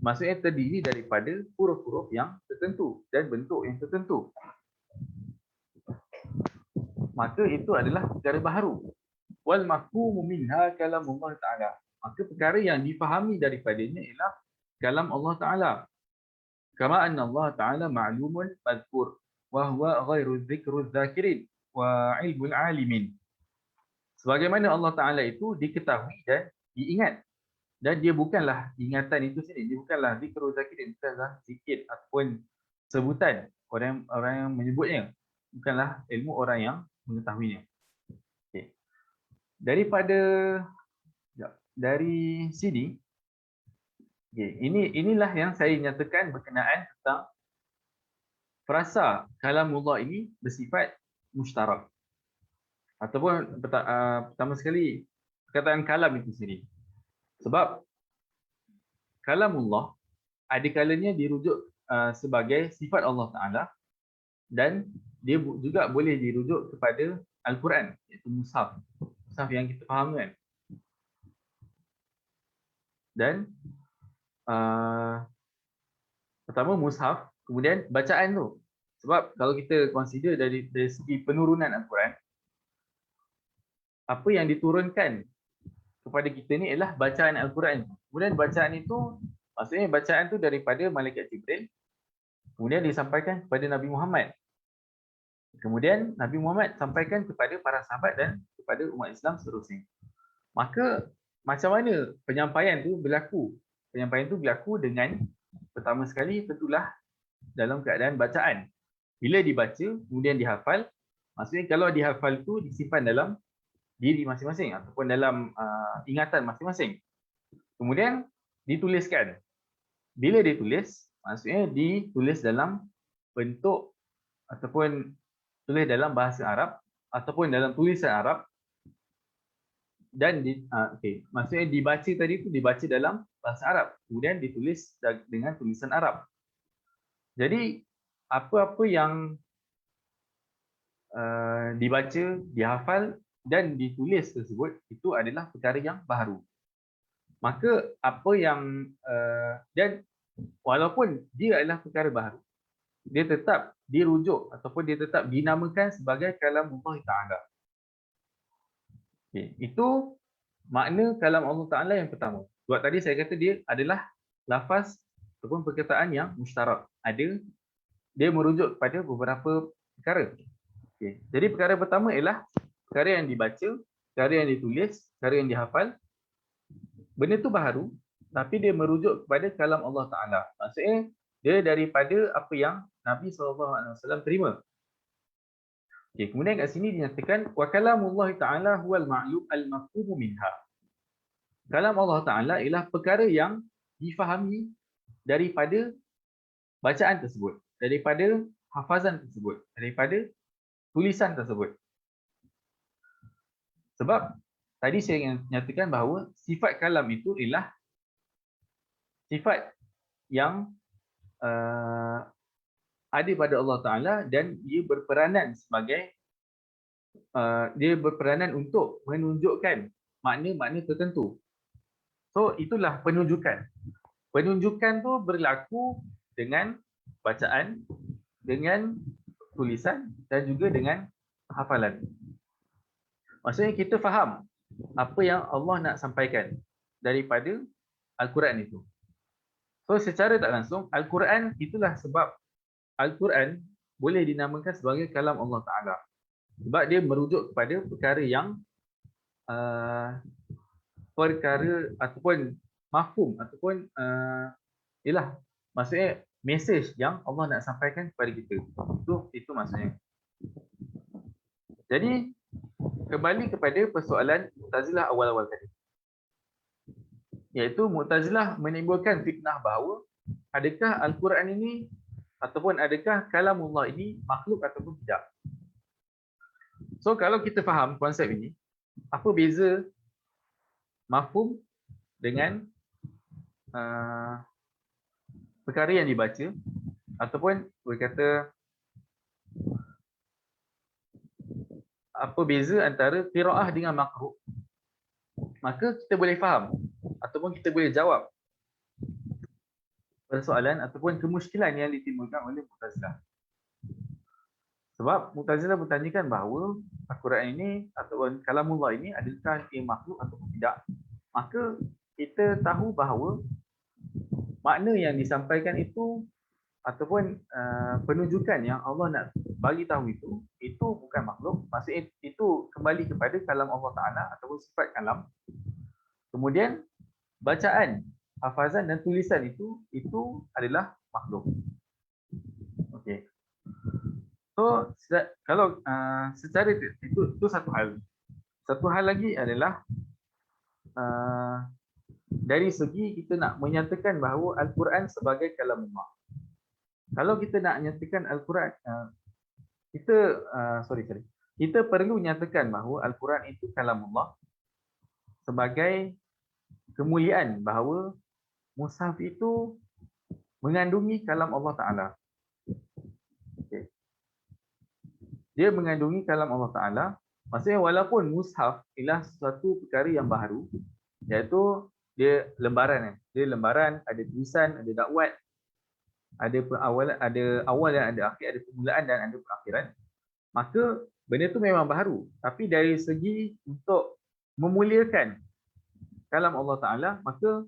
maksudnya terdiri daripada huruf-huruf yang tertentu dan bentuk yang tertentu. Maka itu adalah perkara baharu. Wal mafhumu minha kalamullah Ta'ala. Maka perkara yang difahami daripadanya ialah kalam Allah Ta'ala. Kama anna Allah Ta'ala ma'lumun madhkur wa huwa ghairu dzikru dzakirin wa ilmul alimin. Sebagaimana Allah Ta'ala itu diketahui dan diingat, dan dia bukanlah ingatan itu sendiri, dia bukanlah zikru dzakirin, bukanlah zikir ataupun sebutan orang yang menyebutnya, bukanlah ilmu orang yang mengetahuinya. Okay. Dari sini, okay, inilah yang saya nyatakan berkenaan tentang frasa kalamullah ini bersifat mustarak. Ataupun pertama sekali perkataan kalam itu sendiri. Sebab kalamullah ada kalanya dirujuk sebagai sifat Allah Ta'ala, dan dia juga boleh dirujuk kepada Al-Quran, iaitu mushaf. Mushaf yang kita faham kan. Dan pertama mushaf, kemudian bacaan tu. Sebab kalau kita consider dari segi penurunan Al-Quran, apa yang diturunkan kepada kita ni ialah bacaan Al-Quran. Kemudian bacaan itu, maksudnya bacaan tu daripada Malaikat Jibril, kemudian disampaikan kepada Nabi Muhammad. Kemudian Nabi Muhammad sampaikan kepada para sahabat dan kepada umat Islam seterusnya. Maka macam mana penyampaian tu berlaku? Penyampaian tu berlaku dengan, pertama sekali tentulah dalam keadaan bacaan. Bila dibaca, kemudian dihafal, maksudnya kalau dihafal tu disimpan dalam diri masing-masing ataupun dalam ingatan masing-masing. Kemudian dituliskan. Bila ditulis, maksudnya ditulis dalam bentuk ataupun tulis dalam bahasa Arab ataupun dalam tulisan Arab, dan maksudnya dibaca tadi tu dibaca dalam bahasa Arab, kemudian ditulis dengan tulisan Arab. Jadi apa-apa yang dibaca, dihafal dan ditulis tersebut, itu adalah perkara yang baharu. Maka apa yang dan walaupun dia adalah perkara baharu, dia tetap dirujuk ataupun dia tetap dinamakan sebagai kalamullah Ta'ala. Okay. Itu makna kalam Allah Ta'ala yang pertama. Sebab tadi saya kata dia adalah lafaz ataupun perkataan yang mustarak. Dia merujuk kepada beberapa perkara. Okay. Jadi perkara pertama ialah perkara yang dibaca, perkara yang ditulis, perkara yang dihafal. Benda tu baharu, tapi dia merujuk kepada kalam Allah Ta'ala. Maksudnya, dia daripada apa yang Nabi SAW terima. Okay, kemudian kat sini dinyatakan, wa kalamullah Ta'ala huwal ma'lum al-mafhumu minha. Kalam Allah Ta'ala ialah perkara yang difahami daripada bacaan tersebut, daripada hafazan tersebut, daripada tulisan tersebut. Sebab tadi saya nyatakan bahawa sifat kalam itu ialah sifat yang ada pada Allah Ta'ala, dan dia berperanan sebagai dia berperanan untuk menunjukkan makna-makna tertentu. So itulah penunjukan. Penunjukan tu berlaku dengan bacaan, dengan tulisan dan juga dengan hafalan. Maksudnya kita faham apa yang Allah nak sampaikan daripada Al-Quran itu. So secara tak langsung, Al-Quran itulah sebab Al-Quran boleh dinamakan sebagai kalam Allah Ta'ala. Sebab dia merujuk kepada perkara yang perkara ataupun mafhum ataupun ialah maksudnya mesej yang Allah nak sampaikan kepada kita. Itu maksudnya. Jadi kembali kepada persoalan Mu'tazilah awal-awal tadi. Iaitu Mu'tazilah menimbulkan fitnah bahawa adakah Al-Quran ini ataupun adakah kalamullah ini makhluk ataupun tidak. So kalau kita faham konsep ini, apa beza mafhum dengan perkara yang dibaca, ataupun berkata apa beza antara qiraah dengan maqru', maka kita boleh faham ataupun kita boleh jawab persoalan ataupun kemusykilan yang ditimbulkan oleh Mu'tazilah. Sebab Mu'tazilah bertanyakan bahawa Al-Quran ini ataupun kalamullah ini adakah ia makhluk ataupun tidak. Maka kita tahu bahawa makna yang disampaikan itu ataupun penunjukan yang Allah nak bagi tahu itu bukan makhluk. Maksudnya itu kembali kepada kalam Allah Ta'ala ataupun sifat kalam. Kemudian bacaan, hafazan dan tulisan itu adalah makhluk. Okey. So kalau secara itu satu hal. Satu hal lagi adalah dari segi kita nak menyatakan bahawa Al-Quran sebagai kalamullah. Kalau kita nak nyatakan Al-Quran, kita perlu nyatakan bahawa Al-Quran itu kalamullah sebagai kemuliaan, bahawa mushaf itu mengandungi kalam Allah Ta'ala. Okay. Dia mengandungi kalam Allah Ta'ala. Maksudnya walaupun mushaf ialah sesuatu perkara yang baharu, iaitu dia lembaran. Dia lembaran, ada tulisan, ada dakwat, ada awal dan ada akhir, ada permulaan dan ada perakhiran. Maka benda itu memang baharu. Tapi dari segi untuk memuliakan kalam Allah Ta'ala, maka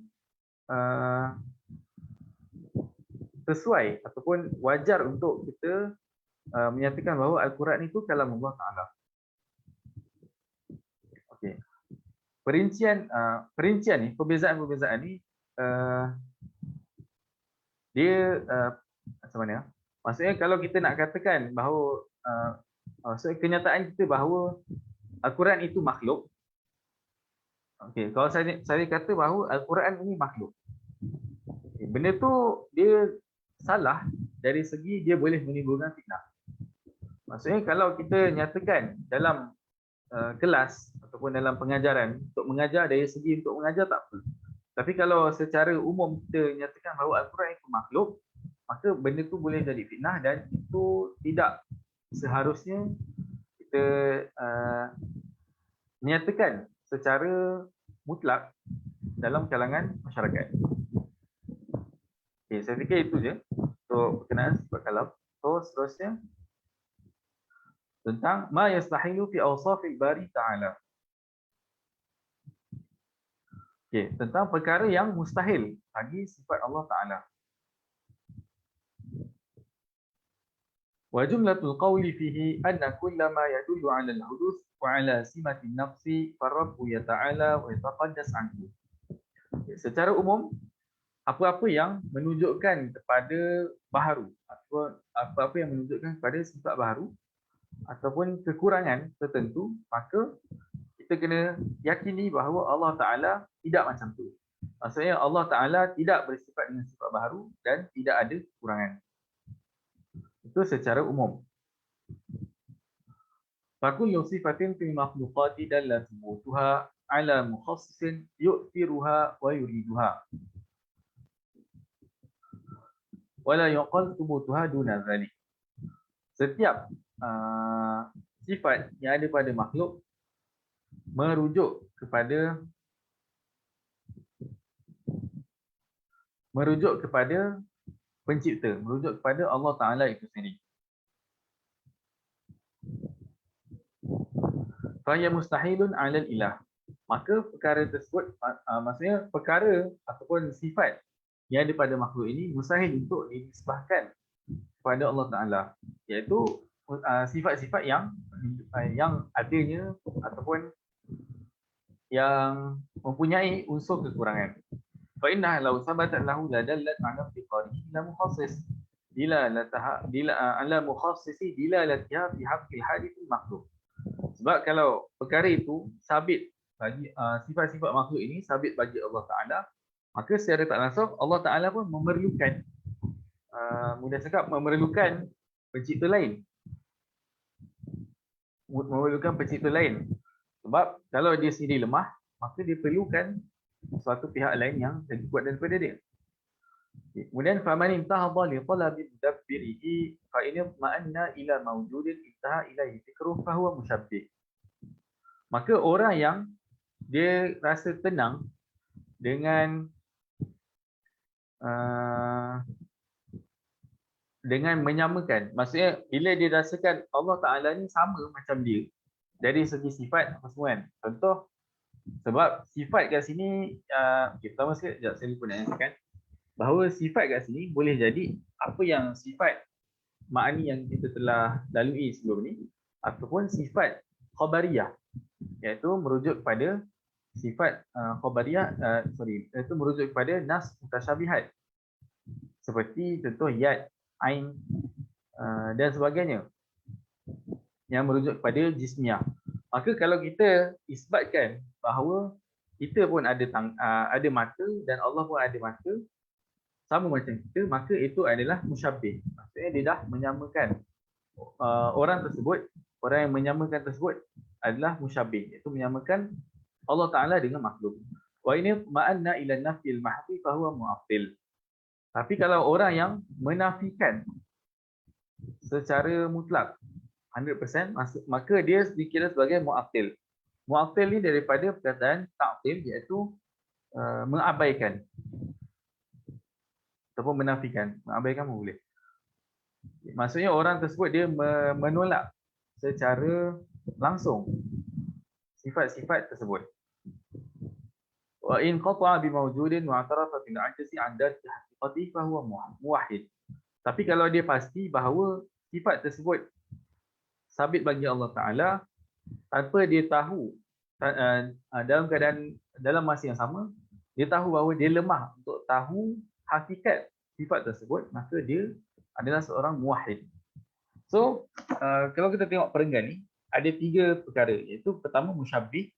sesuai ataupun wajar untuk kita menyatakan bahawa Al-Quran itu kalam Allah Ta'ala. Okey. Perincian ni, perbezaan-perbezaan ni dia macam mana? Maksudnya kalau kita nak katakan bahawa maksudnya kenyataan kita bahawa Al-Quran itu makhluk. Okey, kalau saya kata bahawa Al-Quran ini makhluk. Okay, benda tu dia salah dari segi dia boleh menimbulkan fitnah. Maksudnya kalau kita nyatakan dalam kelas ataupun dalam pengajaran untuk mengajar, dari segi untuk mengajar tak apa. Tapi kalau secara umum kita nyatakan bahawa Al-Quran itu makhluk, maka benda tu boleh jadi fitnah dan itu tidak seharusnya kita nyatakan secara mutlak dalam kalangan masyarakat. Okay, saya fikir itu je untuk berkenaan sifat kalam. So seterusnya tentang ma yastahilu fi awsafil bari ta'ala. Okay, tentang perkara yang mustahil bagi sifat Allah Ta'ala. Wa jumlatul qawli fihi anna kullama yadullu 'ala al-huduth wa 'ala simatin nafsi farabbu yata'ala wa yataqaddas anhu. Okay, secara umum, apa-apa yang menunjukkan kepada baharu atau apa-apa yang menunjukkan kepada sifat baharu ataupun kekurangan tertentu, maka kita kena yakini bahawa Allah Ta'ala tidak macam tu. Maksudnya Allah Ta'ala tidak bersifat dengan sifat baharu dan tidak ada kekurangan. Itu secara umum. Fakullu sifatin fil makhluqati dalla thubutuha ala mukhassisin yu'thiruha wa yuriduha. Wala yuqal thubutuha duna dhalik. Setiap sifat yang ada pada makhluk merujuk kepada pencipta, merujuk kepada Allah Ta'ala itu sendiri. Faya mustahilun 'alal ilah. Maka perkara tersebut, maksudnya perkara ataupun sifat yang ada pada makhluk ini mustahil untuk dinisbahkan kepada Allah Ta'ala, iaitu sifat-sifat yang adanya ataupun yang mempunyai unsur kekurangan. Fa inna law sabatat lahu la dallat 'ala fiqarihi la mukhassis ala mukhassisi dilalatiha fi haqqil hadithil makhluk. Sebab kalau perkara itu sabit bagi sifat-sifat makhluk ini sabit bagi Allah Ta'ala, maka secara tak langsung Allah Ta'ala pun memerlukan mudah cakap memerlukan pencipta lain. Sebab kalau dia sendiri lemah, maka dia perlukan suatu pihak lain yang lebih kuat daripada dia. Kemudian faman intahadha li talabi mudabbirihi fa in ma'anna ila mawjudin intaha ilaihi fikruh fa huwa musyabbih. Maka orang yang dia rasa tenang dengan menyamakan, maksudnya bila dia rasakan Allah Ta'ala ni sama macam dia dari segi sifat apa semua kan. Contoh, sebab sifat kat sini pertama sekali saya lupa nak nyatakan bahawa sifat kat sini boleh jadi apa yang sifat makni yang kita telah lalui sebelum ni, ataupun sifat khabariyah, iaitu merujuk kepada sifat khabariyah, iaitu merujuk kepada nas mutasyabihat seperti contoh yad, ain dan sebagainya. yang merujuk kepada jismiyah. Maka kalau kita isbatkan bahawa kita pun ada mata dan Allah pun ada mata sama macam kita, maka itu adalah musyabbih. Maksudnya dia dah menyamakan orang yang menyamakan tersebut adalah musyabbih, iaitu menyamakan Allah Ta'ala dengan makhluk. Wa ini ma'anna ila nafil mahfi fahuwa mu'attil. Tapi kalau orang yang menafikan secara mutlak 100%, maka dia dikira sebagai mu'attil. Mu'attil ni daripada perkataan ta'til, iaitu mengabaikan ataupun menafikan. Mengabaikan pun boleh. Maksudnya orang tersebut dia menolak secara langsung sifat-sifat tersebut. Wa in qata'a bi mawjudin wa i'tarafa bil 'ajzi 'an darki haqiqati fa huwa muwahhid. Tapi kalau dia pasti bahawa sifat tersebut sabit bagi Allah Taala tanpa dia tahu dalam keadaan dalam masa yang sama dia tahu bahawa dia lemah untuk tahu hakikat sifat tersebut, maka dia adalah seorang muwahhid. So, kalau kita tengok perenggan ni, ada 3 perkara, iaitu pertama musyabbih,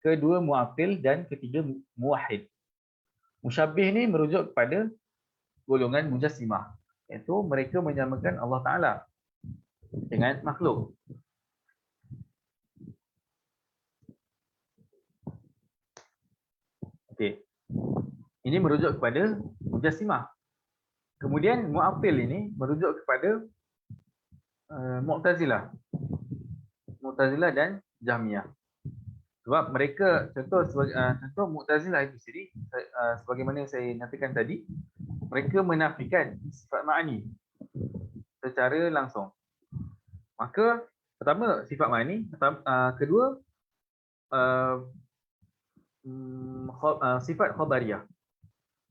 kedua mu'attil dan ketiga muwahhid. Musyabbih ni merujuk kepada golongan mujassimah, iaitu mereka menyamakan Allah Ta'ala dengan makhluk. Okey. Ini merujuk kepada mujassimah. Kemudian mu'attil ini merujuk kepada Mu'tazilah. Mu'tazilah dan Jahmiyah. Sebab mereka, contoh Mu'tazilah itu sendiri, sebagaimana saya nyatakan tadi, mereka menafikan sifat ma'ani secara langsung. Maka pertama sifat ma'ani, kedua sifat khabariyah.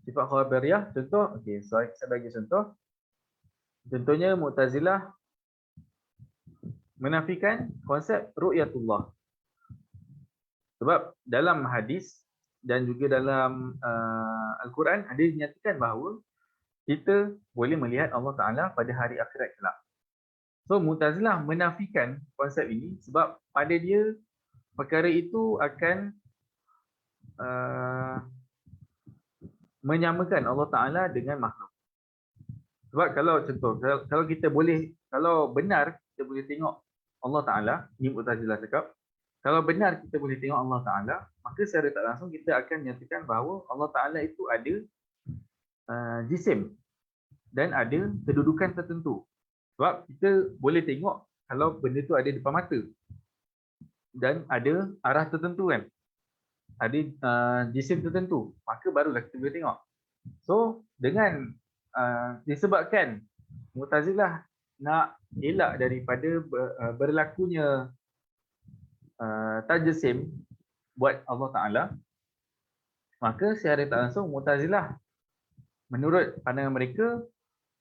Sifat khabariyah, contoh, okey, saya bagi contoh. Contohnya Mu'tazilah menafikan konsep ru'yatullah. Sebab dalam hadis dan juga dalam Al-Quran ada dinyatakan bahawa kita boleh melihat Allah Ta'ala pada hari akhirat kelak. So Mu'tazilah menafikan konsep ini sebab pada dia perkara itu akan menyamakan Allah Ta'ala dengan makhluk. Sebab kalau contoh, kalau kita boleh, kalau benar kita boleh tengok Allah Ta'ala, ni Mu'tazilah cakap, kalau benar kita boleh tengok Allah Ta'ala, maka secara tak langsung kita akan nyatakan bahawa Allah Ta'ala itu ada jisim dan ada kedudukan tertentu. Sebab kita boleh tengok kalau benda tu ada depan mata dan ada arah tertentu kan, ada jisim tertentu, maka barulah kita boleh tengok. So dengan disebabkan Mu'tazilah nak elak daripada berlakunya tajsim buat Allah Ta'ala, maka secara tak langsung Mu'tazilah menurut pandangan mereka,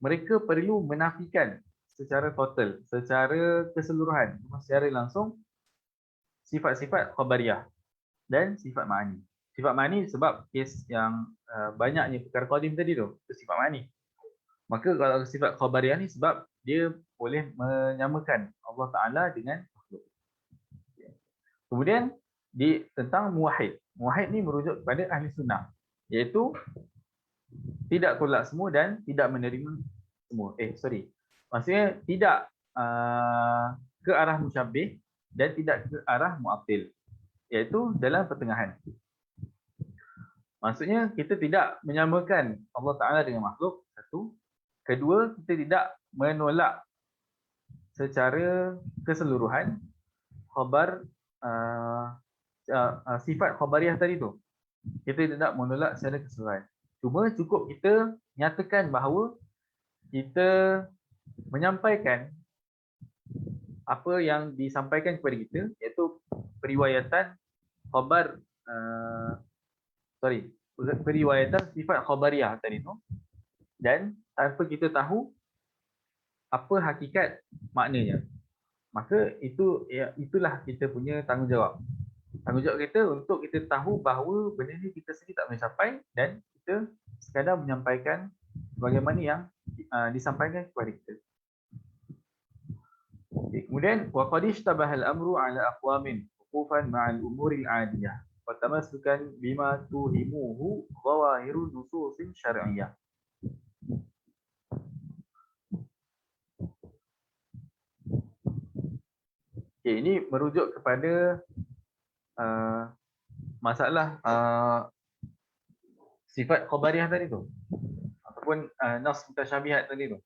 mereka perlu menafikan secara total, secara keseluruhan, secara langsung sifat-sifat khabariyah dan sifat ma'ani. Sifat ma'ani sebab kes yang banyaknya perkara qadim tadi tu, itu sifat ma'ani. Maka kalau sifat khabariyah ni sebab dia boleh menyamakan Allah Ta'ala dengan makhluk. Kemudian tentang muwahhid. Muwahhid ni merujuk kepada ahli sunnah, iaitu tidak tolak semua dan tidak menerima semua. Maksudnya tidak ke arah musyabbih dan tidak ke arah mu'attil, iaitu dalam pertengahan. Maksudnya kita tidak menyamakan Allah Ta'ala dengan makhluk, satu. Kedua, kita tidak menolak secara keseluruhan khabar sifat khabariyah tadi tu. Kita tidak menolak secara keseluruhan. Cuma cukup kita nyatakan bahawa kita menyampaikan apa yang disampaikan kepada kita, iaitu periwayatan khabar periwayatan sifat khabariyah tadi tu, dan tanpa kita tahu apa hakikat maknanya. Maka itulah kita punya tanggungjawab. Tanggungjawab kita untuk kita tahu bahawa benda ni kita sendiri tak boleh capai dan kita sekadar menyampaikan bagaimana yang disampaikan kepada kita. Okay. Kemudian Kemudian waqad ishtabaha al-amru ala aqwamin wuqufan ma'al umuri al-'adiyah wa tamassukan bima tuhimuhu dhawahiru nususin syar'iyyah. Okay, ini merujuk kepada masalah sifat khabariyah tadi tu ataupun nas mutasyabihat tadi tu.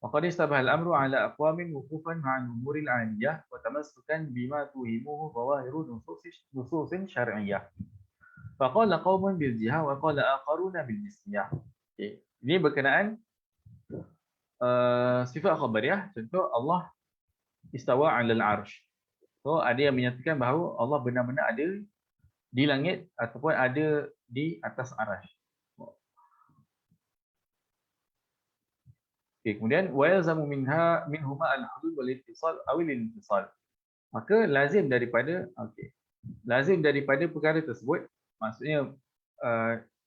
Waqad istabaha al-amru ala aqwamin wuqufan ma'al umuri al-'aliyah wa tamassukan bima tuhimuhu dhawahiru nususin syar'iyyah. Faqala qaumun bil jihah wa qala akharuna bil nisbiyah. Okay. Ini berkenaan sifat khabariyah. Contoh Allah istawa 'alal 'arsy. So ada yang menyatakan bahawa Allah benar-benar ada di langit ataupun ada di atas arasy. Okay, kemudian wa yalzamu minhuma al-hulul wal ittisal aw al-intisal. Maka lazim daripada perkara tersebut, maksudnya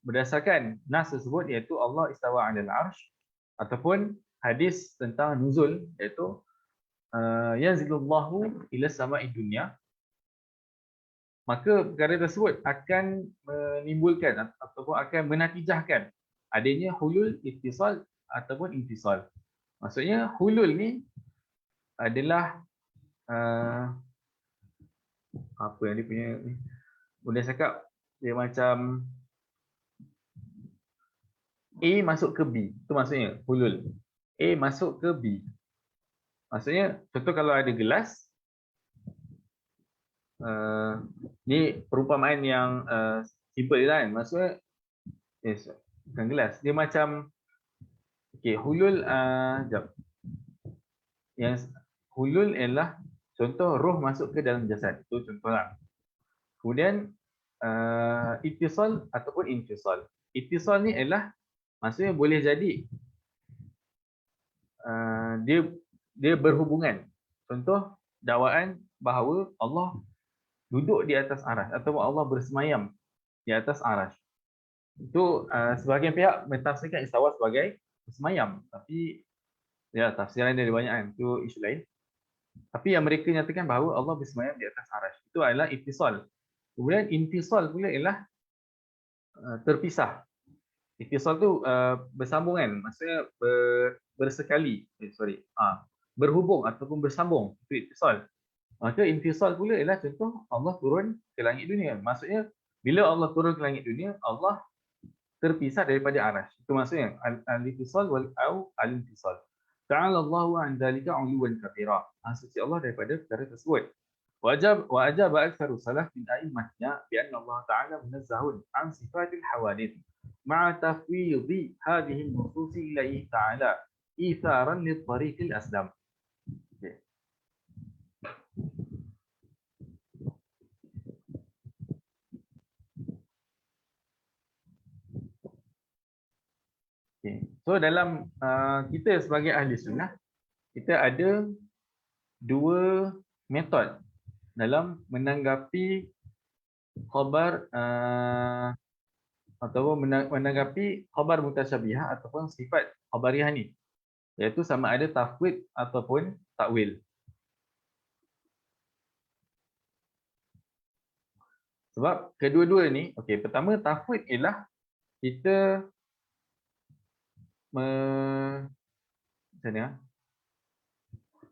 berdasarkan nas tersebut iaitu Allah istawa 'alal 'arsy ataupun hadis tentang nuzul iaitu yanzilullahu ila sama'i dunya, maka perkara tersebut akan menimbulkan ataupun akan menatijahkan adanya hulul, ittisal ataupun intisal. Maksudnya hulul ni adalah apa yang dia punya boleh cakap dia macam A masuk ke B, itu maksudnya hulul. A masuk ke B. Maksudnya contoh kalau ada gelas, ni perumpamaan yang simple kan. Maksudnya bukan gelas, dia macam hulul yang hulul ialah contoh roh masuk ke dalam jasad, itu contohlah. Kemudian ittisal ataupun infisal. Ittisal ni ialah maksudnya boleh jadi dia berhubungan. Contoh dakwaan bahawa Allah duduk di atas arasy atau Allah bersemayam di atas arasy. Itu sebahagian pihak mentafsirkan istawa sebagai bersemayam, tapi ya tafsiran dia banyak kan, itu isu lain. Tapi yang mereka nyatakan bahawa Allah bersemayam di atas arasy, itu adalah ittisal. Kemudian intisal pula ialah terpisah. Ittisal tu bersambungan, maksudnya bersekali, berhubung ataupun bersambung, itu ittisal. Maka intisal pula ialah contoh Allah turun ke langit dunia. Maksudnya bila Allah turun ke langit dunia, Allah terpisah daripada arasy. Itu maksudnya al-ittisal wal al-intisal. Ta'ala Allahu 'an dzalika 'uluwan kabira. Suci Allah daripada perkara tersebut. Wa ajaba aktsaru salaf min a'immahnya bi anna Allah Ta'ala munazzahun 'an sifatil hawadith ma'a tafwidhi hadhihi an-nusus ilayhi ta'ala itharan li tariqil aslam. So dalam kita sebagai ahli sunnah, kita ada dua metod dalam menanggapi khabar ataupun menanggapi khabar mutasyabiha ataupun sifat khabariyah ni, iaitu sama ada tafwid ataupun takwil. Sebab kedua-dua ni, pertama tafwid ialah kita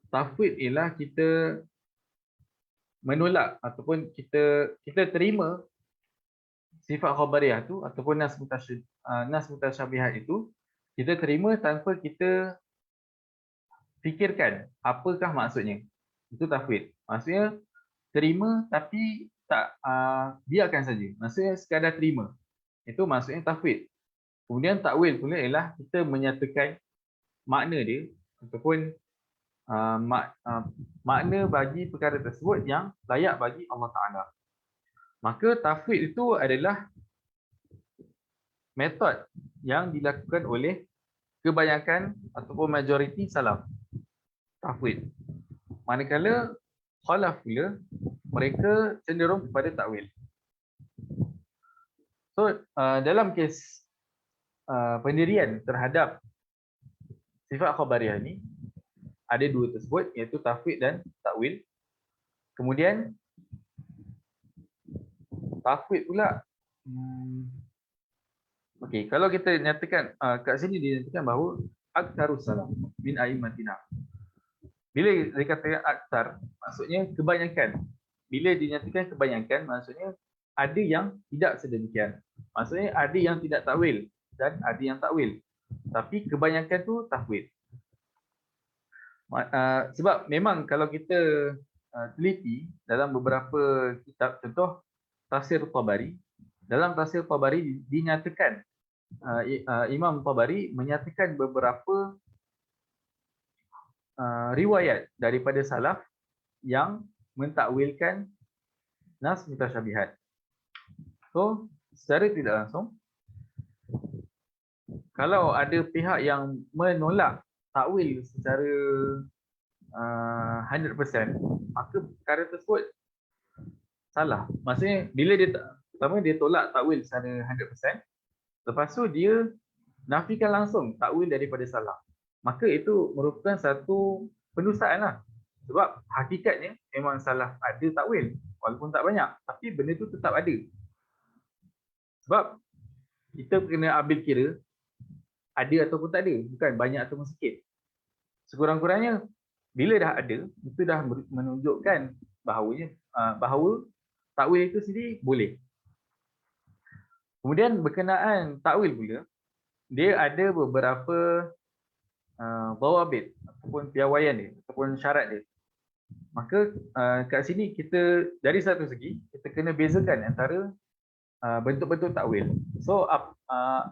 tafwid ialah kita menolak ataupun kita terima sifat khabariyah tu ataupun nas mutasyabihat itu, kita terima tanpa kita fikirkan apakah maksudnya. Itu tafwid. Maksudnya terima tapi tak biarkan saja. Maksudnya sekadar terima. Itu maksudnya tafwid. Kemudian takwil pula ialah kita menyatakan makna dia ataupun makna bagi perkara tersebut yang layak bagi Allah Ta'ala. Maka tafwid itu adalah metod yang dilakukan oleh kebanyakan ataupun majoriti salaf. Tafwid. Manakala khalaf pula, mereka cenderung kepada takwil. So dalam kes pendirian terhadap sifat khabariyah ni, ada dua tersebut, iaitu tafwid dan takwil. Kemudian tafwid pula, okey, kalau kita nyatakan kat sini dinyatakan bahawa aktsarus salaf min a'immatina. Bila dikatakan aktsar, maksudnya kebanyakan. Bila dinyatakan kebanyakan, maksudnya ada yang tidak sedemikian. Maksudnya ada yang tidak takwil dan ada yang takwil. Tapi kebanyakan tu tafwid. Sebab memang kalau kita teliti dalam beberapa kitab, contoh Tafsir Tabari, dalam Tafsir Tabari dinyatakan Imam Tabari menyatakan beberapa riwayat daripada salaf yang mentakwilkan nas mutasyabihat. So, secara tidak langsung, kalau ada pihak yang menolak takwil secara 100%, maka perkara tersebut salah. Maksudnya bila pertama dia tolak takwil secara 100%, lepas tu dia nafikan langsung takwil daripada salah, maka itu merupakan satu pendustaan lah. Sebab hakikatnya memang salah ada takwil, walaupun tak banyak, tapi benda tu tetap ada. Sebab kita kena ambil kira ada ataupun tak ada, bukan banyak ataupun sikit. Sekurang-kurangnya bila dah ada, itu dah menunjukkan bahawa takwil itu sendiri boleh. Kemudian berkenaan takwil pula, dia ada beberapa dawabit ataupun piawaian dia ataupun syarat dia. Maka kat sini kita dari satu segi kita kena bezakan antara bentuk-bentuk takwil. So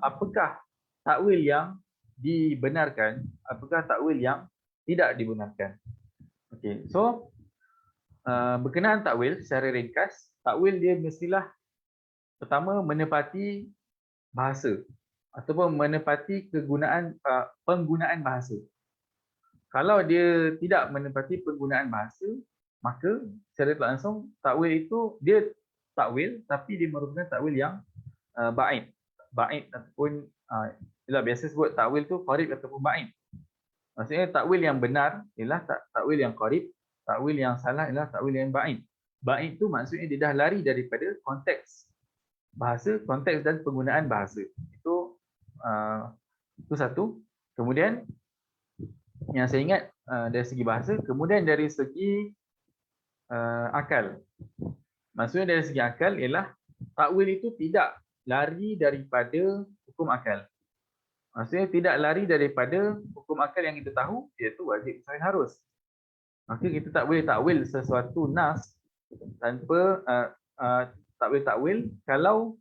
apakah takwil yang dibenarkan, apakah takwil yang tidak dibenarkan. Okey, so berkenaan takwil secara ringkas, takwil dia mestilah pertama menepati bahasa ataupun menepati penggunaan bahasa. Kalau dia tidak menepati penggunaan bahasa, maka secara tak langsung takwil itu dia takwil tapi dia merupakan takwil yang ba'id. Ba'id ataupun biasa sebut takwil tu qarib ataupun ba'id. Maksudnya takwil yang benar ialah takwil yang qarib, takwil yang salah ialah takwil yang ba'id. Ba'id tu maksudnya dia dah lari daripada konteks bahasa, konteks dan penggunaan bahasa. Itu satu. Kemudian yang saya ingat dari segi bahasa, kemudian dari segi akal. Maksudnya dari segi akal ialah takwil itu tidak lari daripada hukum akal. Maksudnya tidak lari daripada hukum akal yang kita tahu, iaitu wajib selain harus. Maka kita tak boleh takwil sesuatu nas tanpa takwil kalau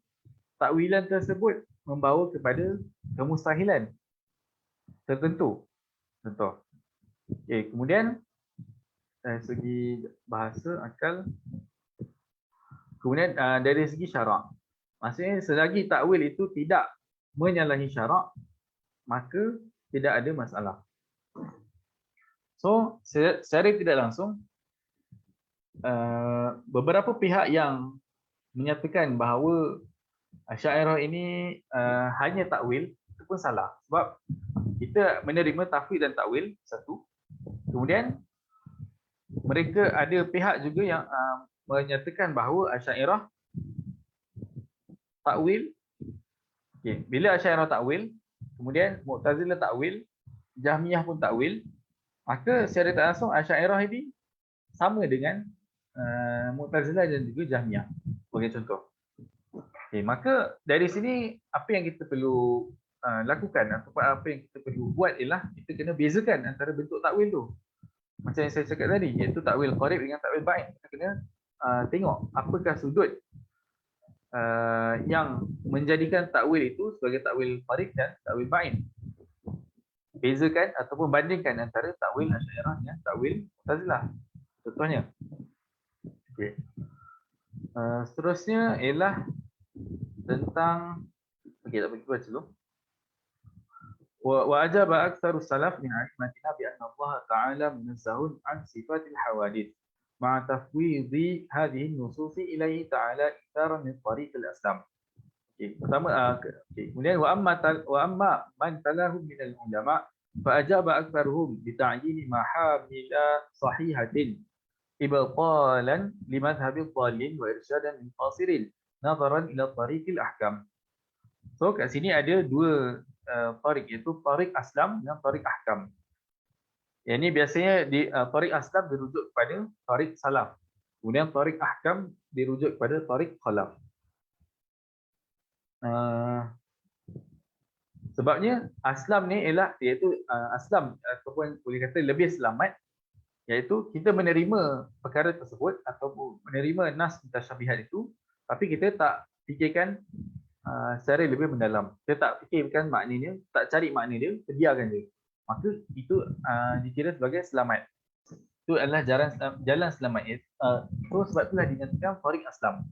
takwilan tersebut membawa kepada kemustahilan tertentu. Contoh. Okay, kemudian dari segi bahasa, akal. Kemudian dari segi syarak. Maksudnya selagi takwil itu tidak menyalahi syarak, maka tidak ada masalah. So, secara tidak langsung, beberapa pihak yang menyatakan bahawa Asy'ariyah ini hanya takwil, itu pun salah. Sebab kita menerima tafwid dan takwil satu. Kemudian mereka ada pihak juga yang menyatakan bahawa Asy'ariyah takwil. Okay. Bila Asy'ariyah takwil, kemudian Mu'tazilah takwil, Jahmiyah pun takwil, maka secara tak langsung Asy'ariyah ini sama dengan Mu'tazilah dan juga Jahmiyah. Sebagai contoh. Okay, maka dari sini apa yang kita perlu lakukan ataupun apa yang kita perlu buat ialah kita kena bezakan antara bentuk takwil tu. Macam yang saya cakap tadi, iaitu takwil qarib dengan takwil ba'id. Kita kena tengok apakah sudut yang menjadikan takwil itu sebagai takwil qarib dan takwil ba'id. Bezakan ataupun bandingkan antara takwil Asy'ariyah dengan takwil Mu'tazilah. Contohnya. Okay. Seterusnya ialah tentang tak pergi baca dulu. Wa ajaba aktsaru salaf min a'immatina bi anna Allah Ta'ala munazzahun an sifatil hawadith ma'a tafwidhi hadhihi an-nusus ilayhi ta'ala itharan min tariq al-aslam. Okey, pertama kemudian wa amma man talahu min al-ulama فأجاب أكثرهم بتعيين محامل صحيحة إبطالا لمذهب الضالين وإرشادا للقاصرين نظرا إلى طريق الأحكام. So kat sini ada dua tarik, iaitu tarik aslam dan tarik ahkam. Yang ni biasanya di tarik aslam dirujuk kepada tarik salaf. Kemudian tarik ahkam dirujuk kepada tarik khalaf. Sebabnya aslam ni ialah iaitu aslam ataupun boleh kata lebih selamat, iaitu kita menerima perkara tersebut ataupun menerima nas mutasyabihat itu, tapi kita tak fikirkan secara lebih mendalam. Kita tak fikirkan maknanya, tak cari makna dia, biarkan dia. Maka itu dikira sebagai selamat. Itu adalah jalan selamat. So sebab itulah dinyatakan tarik aslam.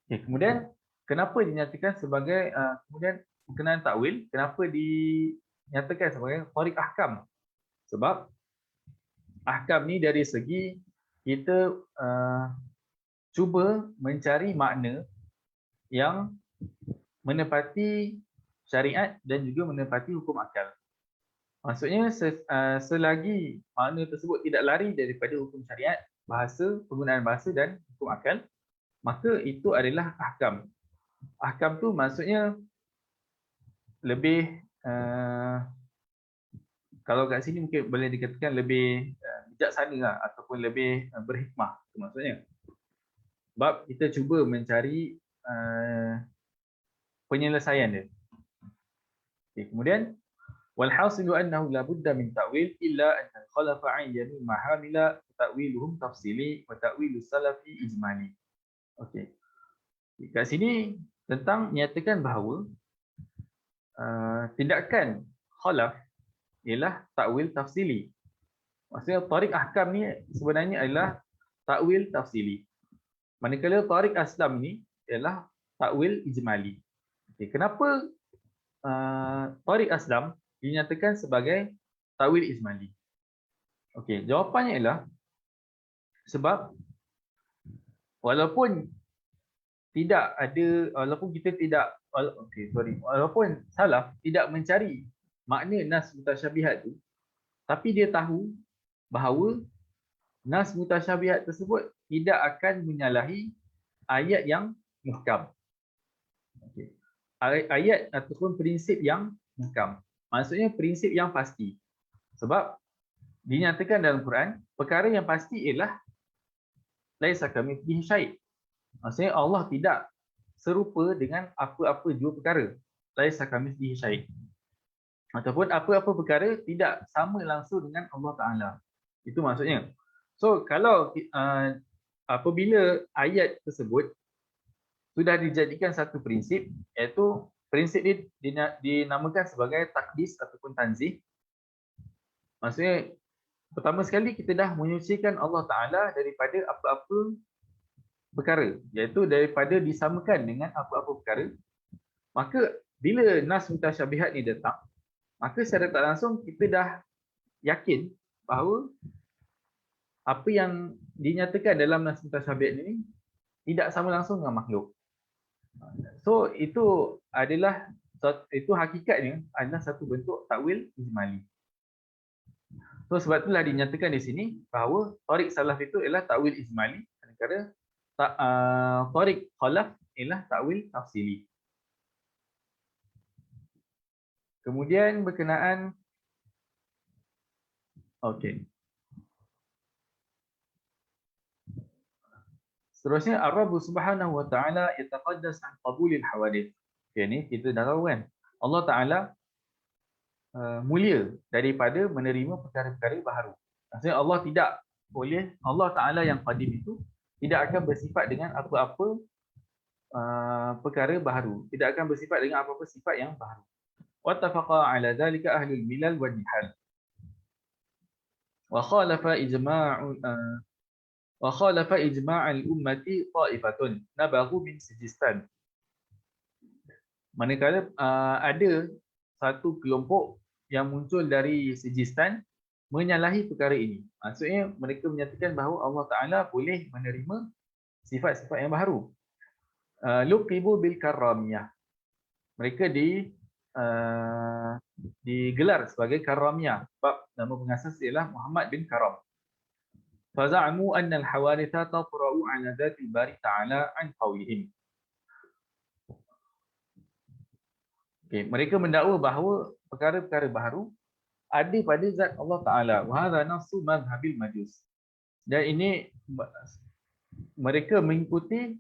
Okay, kemudian kenapa dinyatakan sebagai kemudian berkenaan takwil, kenapa dinyatakan sebagai tarik ahkam? Sebab ahkam ni dari segi kita cuba mencari makna yang menepati syariat dan juga menepati hukum akal. Maksudnya selagi makna tersebut tidak lari daripada hukum syariat, bahasa, penggunaan bahasa dan hukum akal, maka itu adalah ahkam. Ahkam tu maksudnya lebih kalau kat sini mungkin boleh dikatakan lebih bijaksana lah, ataupun lebih berhikmah, itu maksudnya. Sebab kita cuba mencari penyelesaian dia. Okay, kemudian walhasilu annahu la budda min ta'wil illa an khalafa ayyanu mahamila ta'wiluhum tafsili wa ta'wilu salafi ijmali. Okey. Kat sini tentang nyatakan bahawa tindakan khalaf ialah takwil tafsili. Maksudnya tarik ahkam ni sebenarnya adalah takwil tafsili. Manakala tarik aslam ni ialah takwil ijmali. Okay, kenapa tarik aslam dinyatakan sebagai takwil ijmali? Okey, jawapannya ialah sebab walaupun walaupun salaf tidak mencari makna nas mutasyabihat tu, tapi dia tahu bahawa nas mutasyabihat tersebut tidak akan menyalahi ayat yang muhkam. Okay. Ayat ataupun prinsip yang muhkam. Maksudnya prinsip yang pasti. Sebab dinyatakan dalam Quran, perkara yang pasti ialah laisa kamitslihi syai'. Maksudnya Allah tidak serupa dengan apa-apa dua perkara. Laisa kamitslihi syai'. Ataupun apa-apa perkara tidak sama langsung dengan Allah Ta'ala. Itu maksudnya. So kalau apabila ayat tersebut sudah dijadikan satu prinsip, iaitu prinsip ini dinamakan sebagai takdis ataupun tanzih. Maksudnya pertama sekali kita dah menyucikan Allah Ta'ala daripada apa-apa perkara, iaitu daripada disamakan dengan apa-apa perkara. Maka bila nas mutasyabihat ni datang, maka secara tak langsung kita dah yakin bahawa apa yang dinyatakan dalam nas mutasyabihat ini tidak sama langsung dengan makhluk. So itu hakikatnya adalah satu bentuk takwil ijmali. So sebab itulah dinyatakan di sini bahawa tarik salaf itu ialah takwil ijmali, sementara tarik khalaf ialah takwil tafsili. Kemudian berkenaan seterusnya ar-Rabb Subhanahu wa taala yataqaddas an qabulil hawadith. Okay, ni kita dah tahu kan. Allah Taala mulia daripada menerima perkara-perkara baharu. Maksudnya Allah Taala yang qadim itu tidak akan bersifat dengan apa-apa perkara baharu, tidak akan bersifat dengan apa-apa sifat yang baharu. Wattafaqa ala dhalika ahlul milal wal nihal. Wa khalafa ijma'al ummati ta'ifatun nabaghu min Sijistan. Manakala ada satu kelompok yang muncul dari Sijistan menyalahi perkara ini. Maksudnya mereka menyatakan bahawa Allah Ta'ala boleh menerima sifat-sifat yang baharu. Luqibu bil karramiyah. Mereka digelar sebagai Karamiyah sebab nama pengasas ialah Muhammad bin Karam. Faza'amu anna al-hawaditha tatra'u 'ala dzati al-bari ta'ala 'an qawlihim. Okay, mereka mendakwa bahawa perkara-perkara baharu ada pada zat Allah Taala. Wa hadha nasu madhhabil majus. Dan ini mereka mengikuti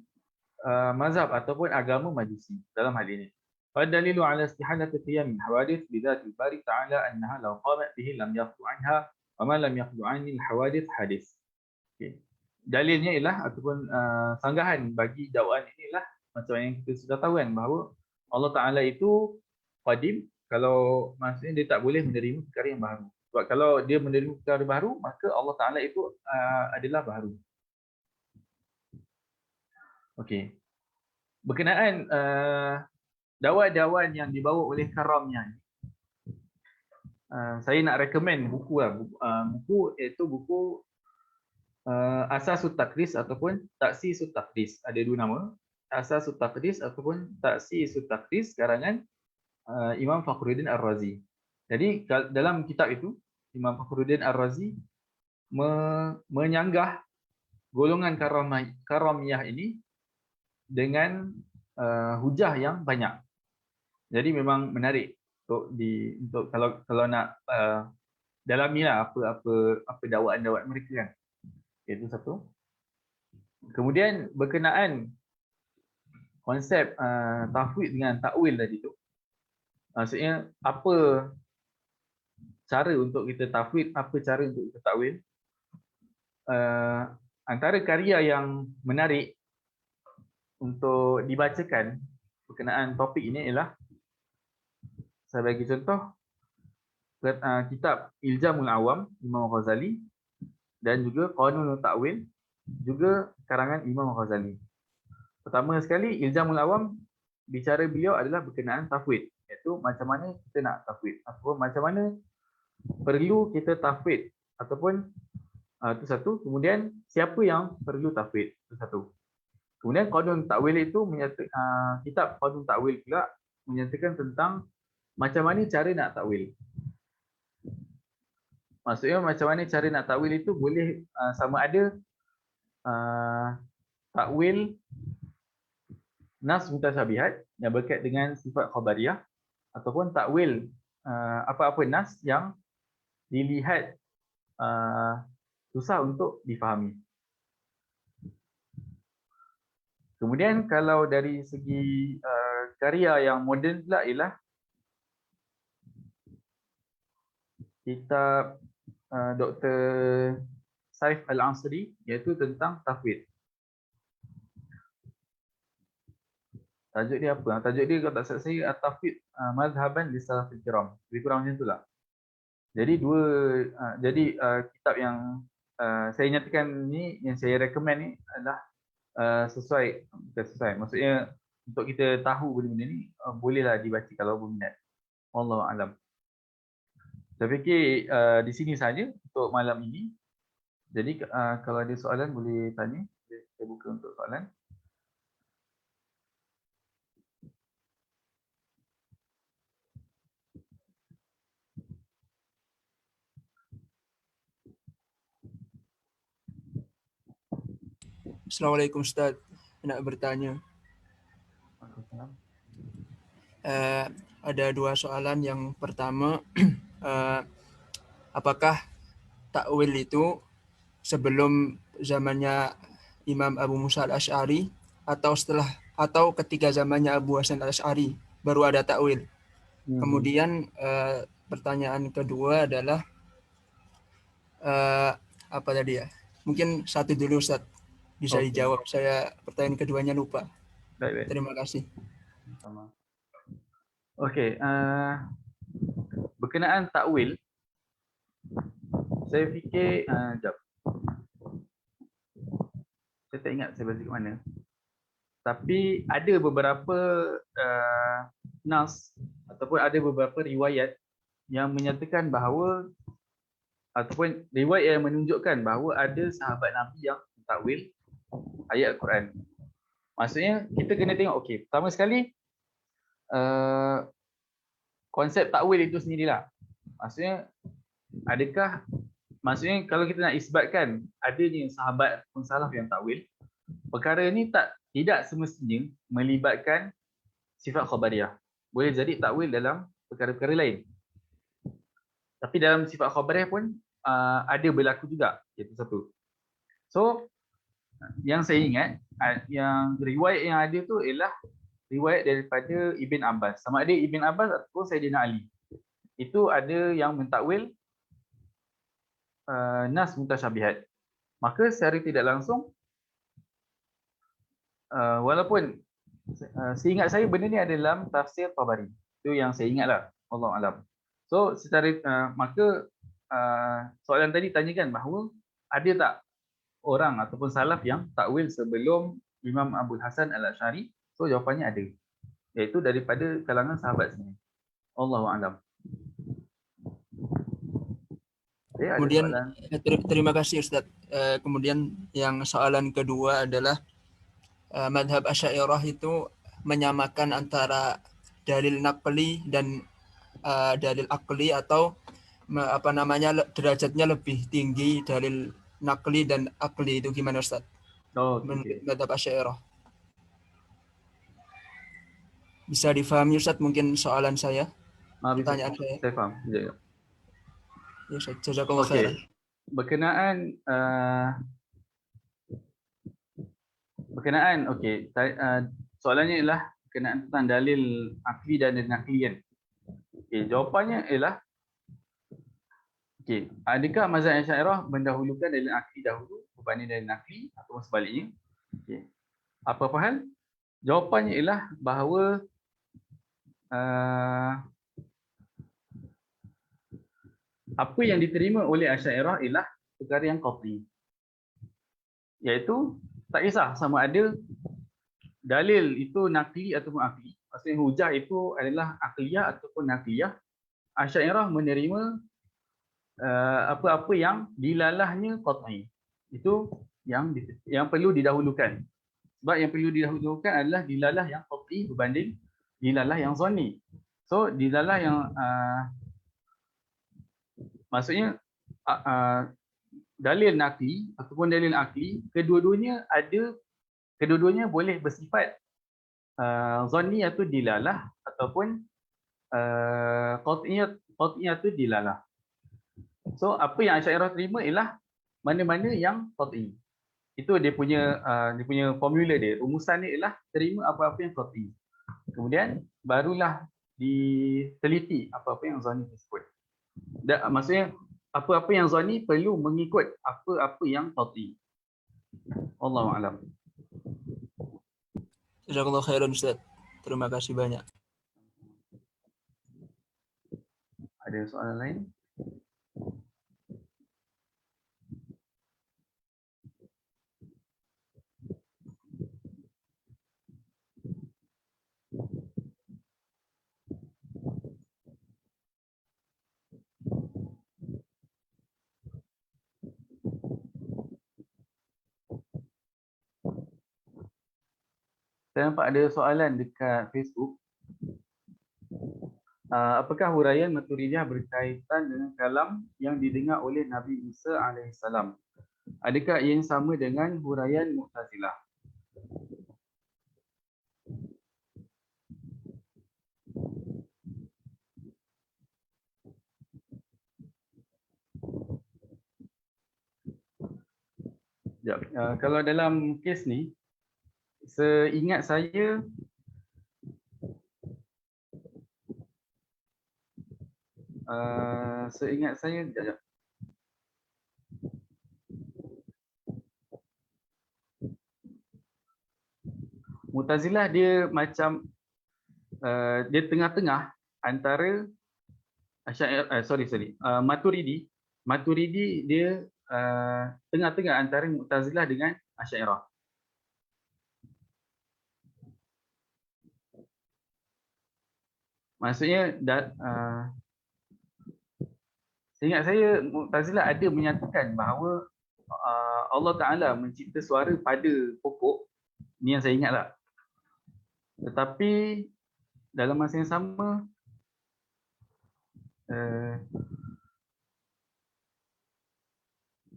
mazhab ataupun agama Majusi dalam hal ini. فالدليل على استحالة قيام الحوادث بذات الباري تعالى أنها لو قامت به لم يخلو عنها وما لم يخلو عن الحوادث حادث. Okay. Dalilnya ialah ataupun sanggahan bagi dakwaan ini ialah macam yang kita sudah tahu kan bahawa Allah Taala itu qadim, kalau maksudnya dia tak boleh menerima perkara yang baru. Sebab kalau dia menerima perkara baru, maka Allah Taala itu adalah baru. Okey. Berkenaan dakwaan-dakwaan yang dibawa oleh Karamiyah ni, saya nak recommend buku lah. Buku iaitu buku Asasut Taqdis ataupun Taksisut Taqdis. Ada dua nama, Asasut Taqdis ataupun Taksisut Taqdis karangan Imam Fakhruddin Ar-Razi. Jadi dalam kitab itu Imam Fakhruddin Ar-Razi menyanggah golongan Karamiyah ini dengan hujah yang banyak. Jadi memang menarik untuk kalau nak dalamilah apa dakwaan mereka kan. Itu satu. Kemudian berkenaan konsep tafwid dengan takwil tadi tu. Maksudnya apa cara untuk kita tafwid, apa cara untuk kita takwil. Antara karya yang menarik untuk dibacakan berkenaan topik ini ialah, saya bagi contoh kitab Iljamul Awam Imam Ghazali dan juga Qanunut Ta'wil juga karangan Imam Ghazali. Pertama sekali Iljamul Awam, bicara beliau adalah berkenaan tafwid, iaitu macam mana kita nak tafwid ataupun macam mana perlu kita tafwid ataupun itu satu. Kemudian siapa yang perlu tafwid, itu satu. Kemudian Qanun Ta'wil itu menyatakan, kitab Qanun Ta'wil pula menyatakan tentang macam mana cara nak takwil. Maksudnya macam mana cara nak takwil itu boleh sama ada takwil nas mutasyabihat yang berkait dengan sifat khabariyah ataupun takwil apa-apa nas yang dilihat susah untuk difahami. Kemudian kalau dari segi karya yang moden pula ialah kitab Dr. Saif Al-Ansari, iaitu tentang tafwid. Tajuk dia apa? Tajuk dia kalau tak salah saya At-Tafwid Madhaban li Salafil Kiram. Lebih kurang macam itulah. Jadi kitab yang saya nyatakan ni, yang saya recommend ni adalah sesuai, bukan sesuai. Maksudnya untuk kita tahu benda-benda ni bolehlah dibaca kalau berminat. Wallahu a'lam. Saya fikir di sini saja untuk malam ini. Jadi kalau ada soalan boleh tanya. Saya buka untuk soalan. Assalamualaikum Ustaz. Nak bertanya. Ada dua soalan. Yang pertama, apakah takwil itu sebelum zamannya Imam Abu Musa Al-Asy'ari atau setelah atau ketika zamannya Abu Hasan Al-Asy'ari baru ada takwil? Kemudian pertanyaan kedua adalah apa tadi ya? Mungkin satu dulu Ustaz. Bisa dijawab. Saya pertanyaan keduanya lupa. Baik. Terima kasih. Sama. Okey, berkenaan takwil, saya fikir jap. Saya tak ingat saya baca kat mana. Tapi ada beberapa nas ataupun ada beberapa riwayat yang menyatakan bahawa ataupun riwayat yang menunjukkan bahawa ada sahabat Nabi yang takwil ayat Al-Quran. Maksudnya kita kena tengok, okey, pertama sekali konsep takwil itu sendirilah. Maksudnya maksudnya kalau kita nak isbatkan adanya sahabat pun salaf yang takwil, perkara ni tidak semestinya melibatkan sifat khabariyah. Boleh jadi takwil dalam perkara-perkara lain. Tapi dalam sifat khabariyah pun ada berlaku juga. Itu satu. So, yang saya ingat, yang riwayat yang ada tu ialah riwayat daripada Ibn Abbas. Sama ada Ibn Abbas ataupun Sayyidina Ali. Itu ada yang mentakwil nas mutasyabihat. Maka secara tidak langsung, walaupun seingat saya benda ni ada dalam tafsir Tabari. Itu yang saya ingatlah. Wallahu alam. So secara maka soalan tadi tanyakan bahawa ada tak orang ataupun salaf yang takwil sebelum Imam Abdul Hasan Al-Asy'ari? So jawapannya ada. Iaitu daripada kalangan sahabat sendiri. Wallahu alam. Kemudian terima kasih Ustaz. Kemudian yang soalan kedua adalah madhab Asy'ariyah itu menyamakan antara dalil naqli dan dalil akli, atau derajatnya lebih tinggi dalil naqli dan akli, itu gimana Ustaz? Menurut madhab Asy'ariyah. Bisa difahami Ustaz mungkin soalan saya? Pertanyaan saya. Saya faham. Ya, jazakallahu khairan. Berkenaan soalannya ialah berkenaan tentang dalil akli dan nakli kan. Jawapannya ialah adakah mazhab Asy'ariyah mendahulukan dalil akli dahulu berbanding dalil nakli atau sebaliknya? Apa hal? Jawapannya ialah bahawa apa yang diterima oleh Asy'ariyah ialah perkara yang qat'i. Iaitu tak kisah sama ada dalil itu nakli ataupun akli. Maksudnya hujah itu adalah akliyah ataupun nakliyah. Asy'ariyah menerima apa-apa yang dilalahnya qat'i. Itu yang perlu didahulukan. Sebab yang perlu didahulukan adalah dilalah yang qat'i berbanding dilalah yang zanni. So dilalah yang maksudnya dalil nakli ataupun dalil akli, kedua-duanya boleh bersifat zanni atau dilalah ataupun qat'iyah atau dilalah. So apa yang Asy'ariyah terima ialah mana-mana yang qat'i. Itu dia punya formula dia. Rumusan dia ialah terima apa-apa yang qat'i. Kemudian barulah diteliti apa-apa yang zanni tersebut. Maksudnya apa-apa yang zanni perlu mengikut apa-apa yang qat'i. Wallahu a'lam. Jazakallahu khairan Ustaz. Terima kasih banyak. Ada soalan lain? Saya nampak ada soalan dekat Facebook. Apakah huraian Maturidiyah berkaitan dengan kalam yang didengar oleh Nabi Isa alaihissalam? Adakah ia sama dengan huraian Mu'tazilah? Kalau dalam kes ni, seingat saya Mu'tazilah dia macam dia tengah-tengah antara Maturidi. Maturidi dia tengah-tengah antara Mu'tazilah dengan Asy'ariyah. Maksudnya seingat saya Mu'tazilah ada menyatakan bahawa Allah Ta'ala mencipta suara pada pokok. Ini yang saya ingatlah. Tetapi dalam masa yang sama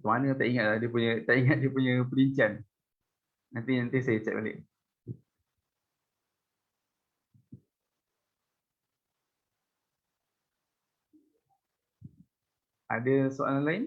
Mana tak ingat lah dia punya, tak ingat dia punya perincian. Nanti saya cek balik. Ada soalan lain?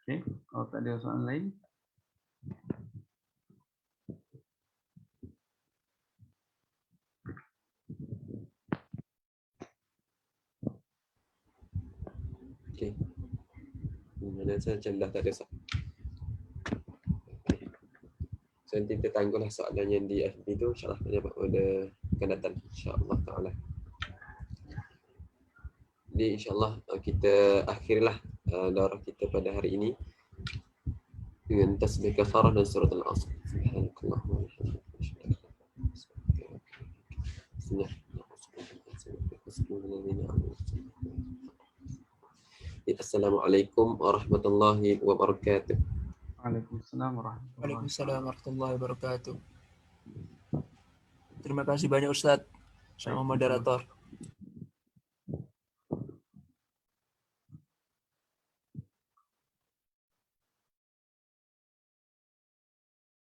Okey, kalau tak ada soalan lain. Okey. Mana saya macam dah tak ada soalan. Okay. So nanti kita tangguhlah soalan yang di FB tu, insyaAllah pada akan datang, insyaAllah ta'ala. Jadi insyaAllah kita akhirlah daurah kita pada hari ini dengan tasbih kafarah dan surat al-asr. Subhanakallahumma wa bihamdika. Assalamualaikum warahmatullahi wabarakatuh. Waalaikumsalam warahmatullahi wabarakatuh. Waalaikumsalam warahmatullahi wabarakatuh. Terima kasih banyak Ustadz sama moderator.